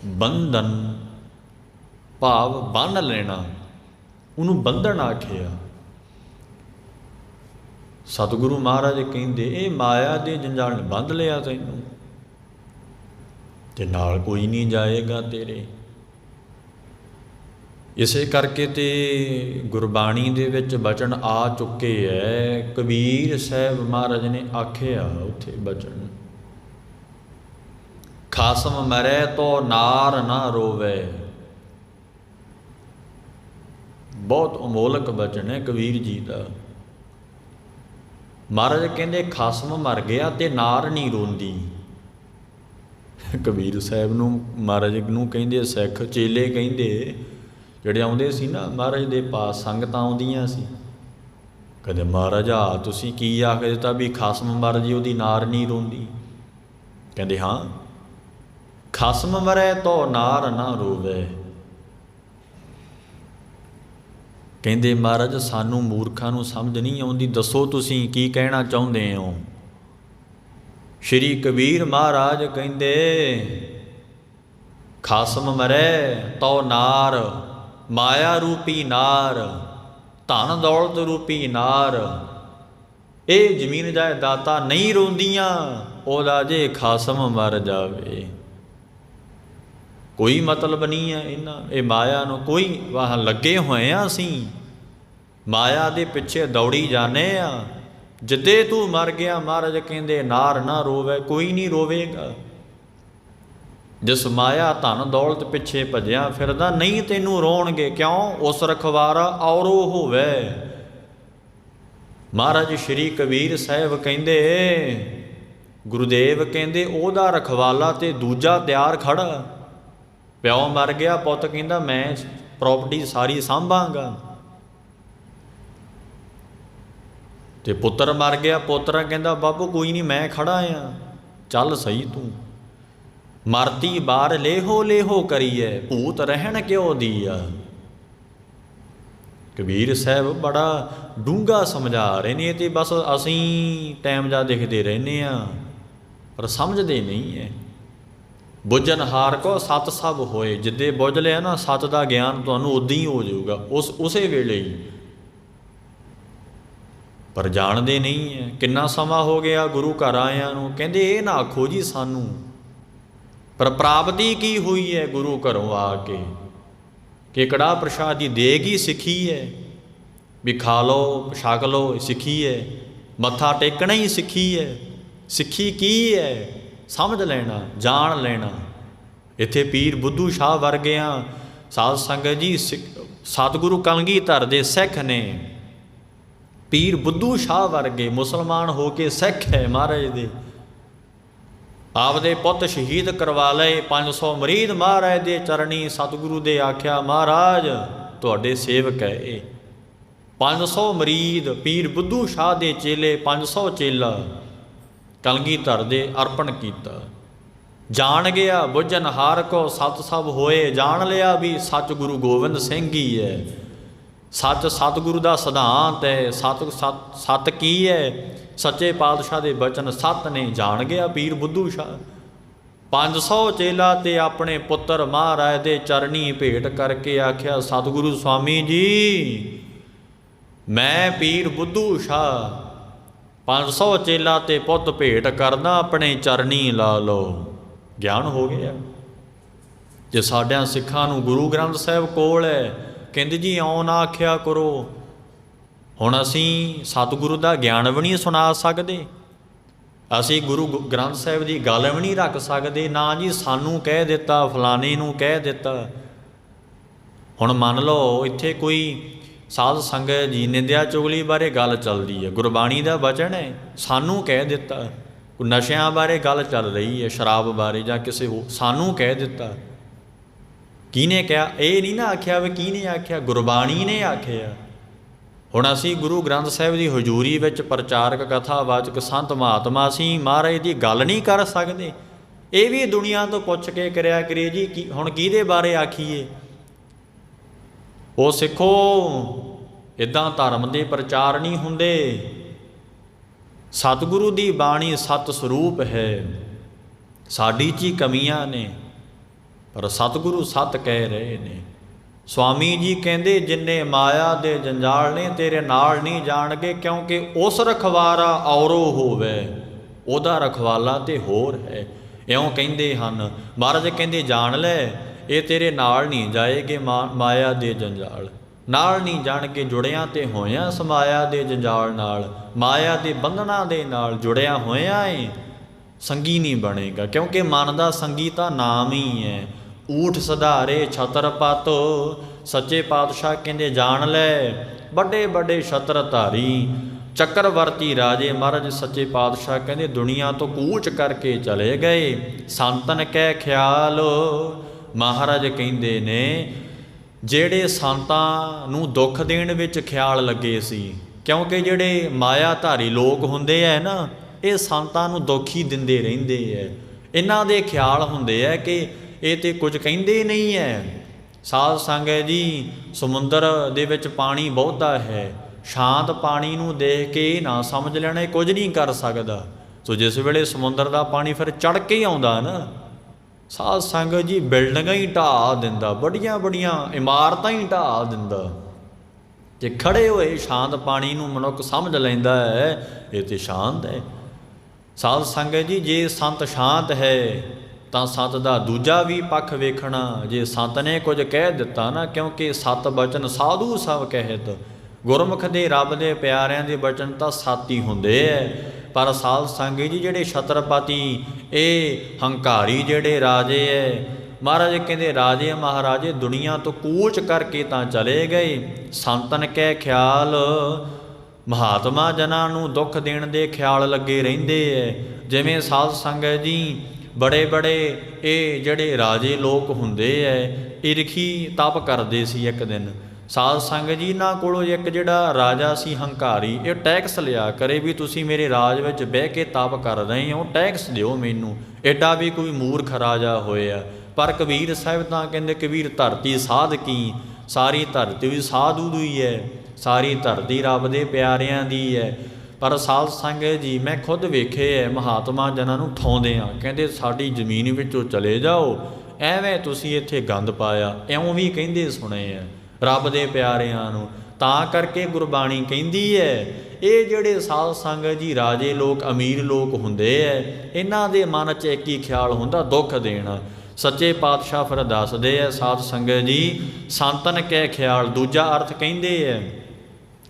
ਬੰਧਨ ਭਾਵ ਬੰਨ ਲੈਣਾ, ਉਹਨੂੰ ਬੰਧਨ ਆਖਿਆ। ਸਤਿਗੁਰੂ ਮਹਾਰਾਜ ਕਹਿੰਦੇ ਇਹ ਮਾਇਆ ਦੇ ਜੰਜਾਲ ਨੇ ਬੰਧ ਲਿਆ ਤੈਨੂੰ, ਤੇ ਨਾਲ ਕੋਈ ਨਹੀਂ ਜਾਏਗਾ ਤੇਰੇ। ਇਸੇ ਕਰਕੇ ਤੇ ਗੁਰਬਾਣੀ ਦੇ ਵਿੱਚ ਬਚਨ ਆ ਚੁੱਕੇ ਹੈ। ਕਬੀਰ ਸਾਹਿਬ ਮਹਾਰਾਜ ਨੇ ਆਖਿਆ ਉੱਥੇ ਬਚਨ, ਖਾਸਮ ਮਰੈ ਤੋ ਨਾਰ ਨਾ ਰੋਵੇ। ਬਹੁਤ ਅਮੋਲਕ ਬਚਨ ਹੈ ਕਬੀਰ ਜੀ ਦਾ। ਮਹਾਰਾਜ ਕਹਿੰਦੇ ਖਾਸਮ ਮਰ ਗਿਆ ਤੇ ਨਾਰ ਨਹੀਂ ਰੋਂਦੀ। ਕਬੀਰ ਸਾਹਿਬ ਨੂੰ ਮਹਾਰਾਜ ਨੂੰ ਕਹਿੰਦੇ ਸਿੱਖ ਚੇਲੇ ਕਹਿੰਦੇ ਜਿਹੜੇ ਆਉਂਦੇ ਸੀ ਨਾ ਮਹਾਰਾਜ ਦੇ ਪਾਸ, ਸੰਗਤਾਂ ਆਉਂਦੀਆਂ ਸੀ, ਕਦੇ ਮਹਾਰਾਜ ਆ ਤੁਸੀਂ ਕੀ ਆਖ ਦਿੱਤਾ ਵੀ ਖਸਮ ਮਰ ਜੀ ਉਹਦੀ ਨਾਰ ਨਹੀਂ ਰੋਂਦੀ? ਕਹਿੰਦੇ ਹਾਂ, ਖਸਮ ਮਰੇ ਤੋ ਨਾਰ ਨਾ ਰੋਵੇ। ਕਹਿੰਦੇ ਮਹਾਰਾਜ ਸਾਨੂੰ ਮੂਰਖਾਂ ਨੂੰ ਸਮਝ ਨਹੀਂ ਆਉਂਦੀ, ਦੱਸੋ ਤੁਸੀਂ ਕੀ ਕਹਿਣਾ ਚਾਹੁੰਦੇ ਹੋ? ਸ਼੍ਰੀ ਕਬੀਰ ਮਹਾਰਾਜ ਕਹਿੰਦੇ ਖਸਮ ਮਰੇ ਤੋ ਨਾਰ, ਮਾਇਆ ਰੂਪੀ ਨਾਰ, ਧਨ ਦੌਲਤ ਰੂਪੀ ਨਾਰ, ਇਹ ਜ਼ਮੀਨ ਜਾਇਦਾਦਾਂ ਨਹੀਂ ਰੋਂਦੀਆਂ, ਉਹਦਾ ਜੇ ਖਸਮ ਮਰ ਜਾਵੇ। ਕੋਈ ਮਤਲਬ ਨਹੀਂ ਹੈ ਇਹਨਾਂ, ਇਹ ਮਾਇਆ ਨੂੰ ਕੋਈ ਵਾਹ ਲੱਗੇ ਹੋਏ ਆ, ਅਸੀਂ ਮਾਇਆ ਦੇ ਪਿੱਛੇ ਦੌੜੀ ਜਾਂਦੇ ਆ। ਜਿੱਦੇ ਤੂੰ ਮਰ ਗਿਆ ਮਹਾਰਾਜ ਕਹਿੰਦੇ ਨਾਰ ਨਾ ਰੋਵੇ, ਕੋਈ ਨਹੀਂ ਰੋਵੇਗਾ। ਜਿਸ ਮਾਇਆ ਧਨ ਦੌਲਤ ਪਿੱਛੇ ਭੱਜਿਆ ਫਿਰਦਾ, ਨਹੀਂ ਤੈਨੂੰ ਰੋਣਗੇ। ਕਿਉਂ? ਉਸ ਰਖਵਾਰਾ ਔਰੋ ਹੋਵੇ। ਮਹਾਰਾਜ ਸ਼੍ਰੀ ਕਬੀਰ ਸਾਹਿਬ ਕਹਿੰਦੇ, ਗੁਰੂਦੇਵ ਕਹਿੰਦੇ ਉਹਦਾ ਰਖਵਾਲਾ ਤੇ ਦੂਜਾ ਤਿਆਰ ਖੜਾ। ਪਿਓ ਮਰ ਗਿਆ, ਪੁੱਤ ਕਹਿੰਦਾ ਮੈਂ ਪ੍ਰੋਪਰਟੀ ਸਾਰੀ ਸਾਂਭਾਂਗਾ। ਤੇ ਪੁੱਤਰ ਮਰ ਗਿਆ, ਪੁੱਤਰ ਕਹਿੰਦਾ ਬਾਬੂ ਕੋਈ ਨਹੀਂ ਮੈਂ ਖੜਾ ਆ, ਚੱਲ ਸਹੀ ਤੂੰ। ਮਰਤੀ ਬਾਰ ਲੇਹੋ ਲੇਹੋ ਕਰੀਏ, ਭੂਤ ਰਹਿਣ ਕਿਉਂ ਦੀਆ। ਕਬੀਰ ਸਾਹਿਬ ਬੜਾ ਡੂੰਘਾ ਸਮਝਾ ਰਹੇ ਨੇ, ਤੇ ਬਸ ਅਸੀਂ ਟਾਈਮ ਜਾ ਦੇਖਦੇ ਰਹਿੰਦੇ ਆ, ਪਰ ਸਮਝਦੇ ਨਹੀਂ ਹੈ। ਬੁੱਝਣ ਹਾਰ ਕੋ ਸਤ ਸਭ ਹੋਏ, ਜਿੱਦੇ ਬੁੱਝ ਲਿਆ ਨਾ ਸਤ ਦਾ ਗਿਆਨ ਤੁਹਾਨੂੰ ਉਦੋਂ ਹੀ ਹੋ ਜਾਊਗਾ, ਉਸੇ ਵੇਲੇ ਹੀ। ਪਰ ਜਾਣਦੇ ਨਹੀਂ ਹੈ। ਕਿੰਨਾ ਸਮਾਂ ਹੋ ਗਿਆ ਗੁਰੂ ਘਰ ਆਇਆਂ ਨੂੰ, ਕਹਿੰਦੇ ਇਹ ਨਾ ਆਖੋ ਜੀ ਸਾਨੂੰ ਪਰ ਪ੍ਰਾਪਤੀ ਕੀ ਹੋਈ ਹੈ ਗੁਰੂ ਘਰੋਂ ਆ ਕੇ, ਕਿ ਕੜਾਹ ਪ੍ਰਸ਼ਾਦ ਦੀ ਦੇਗ ਹੀ ਸਿੱਖੀ ਹੈ, ਵੀ ਖਾ ਲਓ ਛਕ ਲਓ ਸਿੱਖੀ ਹੈ, ਮੱਥਾ ਟੇਕਣਾ ਹੀ ਸਿੱਖੀ ਹੈ। ਸਿੱਖੀ ਕੀ ਹੈ ਸਮਝ ਲੈਣਾ, ਜਾਣ ਲੈਣਾ। ਇੱਥੇ ਪੀਰ ਬੁੱਧੂ ਸ਼ਾਹ ਵਰਗਿਆਂ ਸਾਧ ਸੰਗਤ ਜੀ ਸਤਿਗੁਰੂ ਕਲਗੀਧਰ ਦੇ ਸਿੱਖ ਨੇ। ਪੀਰ ਬੁੱਧੂ ਸ਼ਾਹ ਵਰਗੇ ਮੁਸਲਮਾਨ ਹੋ ਕੇ ਸਿੱਖ ਹੈ ਮਹਾਰਾਜ ਦੇ, ਆਪਦੇ ਪੁੱਤ ਸ਼ਹੀਦ ਕਰਵਾ ਲਏ। 500 ਮਰੀਦ ਮਹਾਰਾਜ ਦੇ ਚਰਣੀ ਸਤਿਗੁਰੂ ਦੇ ਆਖਿਆ ਮਹਾਰਾਜ ਤੁਹਾਡੇ ਸੇਵਕ ਹੈ ਇਹ। 500 ਮਰੀਦ ਪੀਰ ਬੁੱਧੂ ਸ਼ਾਹ ਦੇ ਚੇਲੇ, 500 ਚੇਲਾ ਕਲਗੀਧਰ ਦੇ ਅਰਪਣ ਕੀਤਾ। ਜਾਣ ਗਿਆ ਬੁੱਝਣਹਾਰ ਕੋ ਸਤ ਸਭ ਹੋਏ, ਜਾਣ ਲਿਆ ਵੀ ਸੱਚ ਗੁਰੂ ਗੋਬਿੰਦ ਸਿੰਘ ਹੀ ਹੈ। ਸੱਚ ਸਤਿਗੁਰੂ ਦਾ ਸਿਧਾਂਤ ਹੈ। ਸੱਤ ਕੀ ਹੈ? ਸੱਚੇ ਪਾਤਸ਼ਾਹ ਦੇ ਬਚਨ ਸੱਤ ਨੇ। ਜਾਣ ਗਿਆ ਪੀਰ ਬੁੱਧੂ ਸ਼ਾਹ। 500 ਚੇਲਾ ਤੇ ਆਪਣੇ ਪੁੱਤਰ ਮਹਾਰਾਜ ਦੇ ਚਰਨੀ ਭੇਟ ਕਰਕੇ ਆਖਿਆ ਸਤਿਗੁਰੂ ਸਵਾਮੀ ਜੀ ਮੈਂ ਪੀਰ ਬੁੱਧੂ ਸ਼ਾਹ 500 ਚੇਲਾ ਤੇ ਪੁੱਤ ਭੇਟ ਕਰਦਾ, ਆਪਣੇ ਚਰਨੀ ਲਾ ਲਓ। ਗਿਆਨ ਹੋ ਗਿਆ। ਜੇ ਸਾਡਿਆਂ ਸਿੱਖਾਂ ਨੂੰ ਗੁਰੂ ਗ੍ਰੰਥ ਸਾਹਿਬ ਕੋਲ ਹੈ, ਕਹਿੰਦੇ ਜੀ ਇਉਂ ਨਾ ਆਖਿਆ ਕਰੋ। ਹੁਣ ਅਸੀਂ ਸਤਿਗੁਰੂ ਦਾ ਗਿਆਨ ਵੀ ਨਹੀਂ ਸੁਣਾ ਸਕਦੇ, ਅਸੀਂ ਗੁਰੂ ਗ੍ਰੰਥ ਸਾਹਿਬ ਦੀ ਗੱਲ ਵੀ ਨਹੀਂ ਰੱਖ ਸਕਦੇ। ਨਾ ਜੀ ਸਾਨੂੰ ਕਹਿ ਦਿੱਤਾ, ਫਲਾਣੇ ਨੂੰ ਕਹਿ ਦਿੱਤਾ। ਹੁਣ ਮੰਨ ਲਓ ਇੱਥੇ ਕੋਈ ਸਾਧ ਸੰਗਤ ਜੀ ਨਿੰਦਿਆ ਚੁਗਲੀ ਬਾਰੇ ਗੱਲ ਚੱਲਦੀ ਹੈ, ਗੁਰਬਾਣੀ ਦਾ ਬਚਨ ਹੈ, ਸਾਨੂੰ ਕਹਿ ਦਿੱਤਾ। ਕੋਈ ਨਸ਼ਿਆਂ ਬਾਰੇ ਗੱਲ ਚੱਲ ਰਹੀ ਹੈ, ਸ਼ਰਾਬ ਬਾਰੇ ਜਾਂ ਕਿਸੇ ਹੋਰ, ਸਾਨੂੰ ਕਹਿ ਦਿੱਤਾ। ਕਿਹਨੇ ਕਿਹਾ? ਇਹ ਨਹੀਂ ਨਾ ਆਖਿਆ ਵੀ ਕਿਹਨੇ ਆਖਿਆ, ਗੁਰਬਾਣੀ ਨੇ ਆਖਿਆ। ਹੁਣ ਅਸੀਂ ਗੁਰੂ ਗ੍ਰੰਥ ਸਾਹਿਬ ਦੀ ਹਜ਼ੂਰੀ ਵਿੱਚ ਪ੍ਰਚਾਰਕ ਕਥਾਵਾਚਕ ਸੰਤ ਮਹਾਤਮਾ ਅਸੀਂ ਮਹਾਰਾਜ ਦੀ ਗੱਲ ਨਹੀਂ ਕਰ ਸਕਦੇ। ਇਹ ਵੀ ਦੁਨੀਆ ਤੋਂ ਪੁੱਛ ਕੇ ਕਰਿਆ ਕਰੀਏ ਜੀ ਹੁਣ ਕਿਹਦੇ ਬਾਰੇ ਆਖੀਏ। ਉਹ ਸਿੱਖੋ ਇੱਦਾਂ ਧਰਮ ਦੇ ਪ੍ਰਚਾਰ ਨਹੀਂ ਹੁੰਦੇ। ਸਤਿਗੁਰੂ ਦੀ ਬਾਣੀ ਸਤ ਸਰੂਪ ਹੈ, ਸਾਡੀ 'ਚ ਹੀ ਕਮੀਆਂ ਨੇ, ਪਰ ਸਤਿਗੁਰੂ ਸਤ ਕਹਿ ਰਹੇ ਨੇ। ਸਵਾਮੀ ਜੀ ਕਹਿੰਦੇ ਜਿੰਨੇ ਮਾਇਆ ਦੇ ਜੰਜਾਲ ਨੇ ਤੇਰੇ ਨਾਲ ਨਹੀਂ ਜਾਣਗੇ, ਕਿਉਂਕਿ ਉਸ ਰਖਵਾਰਾ ਔਰੋ ਹੋਵੇ, ਉਹਦਾ ਰਖਵਾਲਾ ਤੇ ਹੋਰ ਹੈ। ਇਉਂ ਕਹਿੰਦੇ ਹਨ। ਮਹਾਰਾਜ ਕਹਿੰਦੇ ਜਾਣ ਲੈ ਇਹ ਤੇਰੇ ਨਾਲ ਨਹੀਂ ਜਾਏਗੇ ਮਾਇਆ ਦੇ ਜੰਜਾਲ, ਨਾਲ ਨਹੀਂ ਜਾਣਗੇ। ਜੁੜਿਆਂ ਤੇ ਹੋਇਆਂ ਸਮਾਇਆ ਦੇ ਜੰਜਾਲ ਨਾਲ, ਮਾਇਆ ਦੇ ਬੰਧਨਾਂ ਦੇ ਨਾਲ ਜੁੜਿਆ ਹੋਇਆਂ ਏ, ਸੰਗੀ ਨਹੀਂ ਬਣੇਗਾ। ਕਿਉਂਕਿ ਮਨ ਦਾ ਸੰਗੀ ਤਾਂ ਨਾਮ ਹੀ ਹੈ। ਊਠ ਸਧਾਰੇ ਛਤਰ ਪਾਤੋ, ਸੱਚੇ ਪਾਤਸ਼ਾਹ ਕਹਿੰਦੇ ਜਾਣ ਲੈ ਵੱਡੇ ਵੱਡੇ ਛਤਰ ਧਾਰੀ ਚੱਕਰਵਰਤੀ ਰਾਜੇ। ਮਹਾਰਾਜ ਸੱਚੇ ਪਾਤਸ਼ਾਹ ਕਹਿੰਦੇ ਦੁਨੀਆ ਤੋਂ ਕੂਚ ਕਰਕੇ ਚਲੇ ਗਏ। ਸੰਤਨ ਕਹਿ ਖਿਆਲ, ਮਹਾਰਾਜ ਕਹਿੰਦੇ ਨੇ ਜਿਹੜੇ ਸੰਤਾਂ ਨੂੰ ਦੁੱਖ ਦੇਣ ਵਿੱਚ ਖਿਆਲ ਲੱਗੇ ਸੀ, ਕਿਉਂਕਿ ਜਿਹੜੇ ਮਾਇਆ ਧਾਰੀ ਲੋਕ ਹੁੰਦੇ ਹੈ ਨਾ, ਇਹ ਸੰਤਾਂ ਨੂੰ ਦੁੱਖ ਹੀ ਦਿੰਦੇ ਰਹਿੰਦੇ ਹੈ। ਇਹਨਾਂ ਦੇ ਖਿਆਲ ਹੁੰਦੇ ਹੈ ਕਿ ਇਹ ਤੇ ਕੁਝ ਕਹਿੰਦੇ ਨਹੀਂ ਹੈ। ਸਾਧ ਸੰਗਤ ਜੀ ਸਮੁੰਦਰ ਦੇ ਵਿੱਚ ਪਾਣੀ ਬਹੁਤਾ ਹੈ, ਸ਼ਾਂਤ ਪਾਣੀ ਨੂੰ ਦੇਖ ਕੇ ਨਾ ਸਮਝ ਲੈਣਾ ਇਹ ਕੁਝ ਨਹੀਂ ਕਰ ਸਕਦਾ। ਸੋ ਜਿਸ ਵੇਲੇ ਸਮੁੰਦਰ ਦਾ ਪਾਣੀ ਫਿਰ ਚੜ੍ਹ ਕੇ ਹੀ ਆਉਂਦਾ ਨਾ, ਸਾਧ ਸੰਗਤ ਜੀ ਬਿਲਡਿੰਗਾਂ ਹੀ ਢਾਹ ਦਿੰਦਾ, ਵੱਡੀਆਂ ਵੱਡੀਆਂ ਇਮਾਰਤਾਂ ਹੀ ਢਾਹ ਦਿੰਦਾ। ਜੇ ਖੜੇ ਹੋਏ ਸ਼ਾਂਤ ਪਾਣੀ ਨੂੰ ਮਨੁੱਖ ਸਮਝ ਲੈਂਦਾ ਹੈ ਇਹ ਤੇ ਸ਼ਾਂਤ ਹੈ। ਸਾਧ ਸੰਗਤ ਜੀ ਜੇ ਸੰਤ ਸ਼ਾਂਤ ਹੈ ਤਾਂ ਸੰਤ ਦਾ ਦੂਜਾ ਵੀ ਪੱਖ ਵੇਖਣਾ। ਜੇ ਸੰਤ ਨੇ ਕੁਝ ਕਹਿ ਦਿੱਤਾ ਨਾ, ਕਿਉਂਕਿ ਸਤ ਬਚਨ ਸਾਧੂ ਸਭ ਕਹਿਤ, ਗੁਰਮੁਖ ਦੇ ਰੱਬ ਦੇ ਪਿਆਰਿਆਂ ਦੇ ਬਚਨ ਤਾਂ ਸੱਤ ਹੀ ਹੁੰਦੇ ਹੈ। ਪਰ ਸਾਧ ਸੰਗਤ ਜੀ ਜਿਹੜੇ ਛਤਰਪਤੀ ਇਹ ਹੰਕਾਰੀ ਜਿਹੜੇ ਰਾਜੇ ਹੈ, ਮਹਾਰਾਜ ਕਹਿੰਦੇ ਰਾਜੇ ਮਹਾਰਾਜੇ ਦੁਨੀਆ ਤੋਂ ਕੂਚ ਕਰਕੇ ਤਾਂ ਚਲੇ ਗਏ। ਸੰਤਨ ਕਹਿ ਖਿਆਲ, ਮਹਾਤਮਾ ਜਨਾਂ ਨੂੰ ਦੁੱਖ ਦੇਣ ਦੇ ਖਿਆਲ ਲੱਗੇ ਰਹਿੰਦੇ ਹੈ। ਜਿਵੇਂ ਸਾਧ ਸੰਗਤ ਜੀ ਬੜੇ ਬੜੇ ਇਹ ਜਿਹੜੇ ਰਾਜੇ ਲੋਕ ਹੁੰਦੇ ਹੈ, ਈਰਖੀ ਤਪ ਕਰਦੇ ਸੀ। ਇੱਕ ਦਿਨ ਸਾਧ ਸੰਗਤ ਜੀ ਇਹਨਾਂ ਕੋਲੋਂ ਇੱਕ ਜਿਹੜਾ ਰਾਜਾ ਸੀ ਹੰਕਾਰੀ, ਇਹ ਟੈਕਸ ਲਿਆ ਕਰੇ ਵੀ ਤੁਸੀਂ ਮੇਰੇ ਰਾਜ ਵਿੱਚ ਬਹਿ ਕੇ ਤਪ ਕਰ ਰਹੇ ਹੋ, ਟੈਕਸ ਦਿਓ ਮੈਨੂੰ। ਐਡਾ ਵੀ ਕੋਈ ਮੂਰਖ ਰਾਜਾ ਹੋਇਆ। ਪਰ ਕਬੀਰ ਸਾਹਿਬ ਤਾਂ ਕਹਿੰਦੇ ਕਬੀਰ ਧਰਤੀ ਸਾਧ ਕੀ, ਸਾਰੀ ਧਰਤੀ ਵੀ ਸਾਧੂ ਦੀ ਹੈ, ਸਾਰੀ ਧਰਤੀ ਰੱਬ ਦੇ ਪਿਆਰਿਆਂ ਦੀ ਹੈ। ਪਰ ਸਾਧ ਸੰਗਤ ਜੀ ਮੈਂ ਖੁਦ ਵੇਖੇ ਹੈ ਮਹਾਤਮਾ ਜਨਾਂ ਨੂੰ ਠਾਉਂਦੇ ਆ, ਕਹਿੰਦੇ ਸਾਡੀ ਜ਼ਮੀਨ ਵਿੱਚੋਂ ਚਲੇ ਜਾਓ, ਐਵੇਂ ਤੁਸੀਂ ਇੱਥੇ ਗੰਦ ਪਾਇਆ, ਇਉਂ ਵੀ ਕਹਿੰਦੇ ਸੁਣੇ ਆ ਰੱਬ ਦੇ ਪਿਆਰਿਆਂ ਨੂੰ। ਤਾਂ ਕਰਕੇ ਗੁਰਬਾਣੀ ਕਹਿੰਦੀ ਹੈ ਇਹ ਜਿਹੜੇ ਸਾਧ ਸੰਗਤ ਜੀ ਰਾਜੇ ਲੋਕ ਅਮੀਰ ਲੋਕ ਹੁੰਦੇ ਐ, ਇਹਨਾਂ ਦੇ ਮਨ 'ਚ ਇੱਕ ਹੀ ਖਿਆਲ ਹੁੰਦਾ ਦੁੱਖ ਦੇਣਾ। ਸੱਚੇ ਪਾਤਸ਼ਾਹ ਫਿਰ ਦੱਸਦੇ ਐ ਸਾਧ ਸੰਗਤ ਜੀ ਸੰਤਨ ਕੈ ਖਿਆਲ, ਦੂਜਾ ਅਰਥ ਕਹਿੰਦੇ ਐ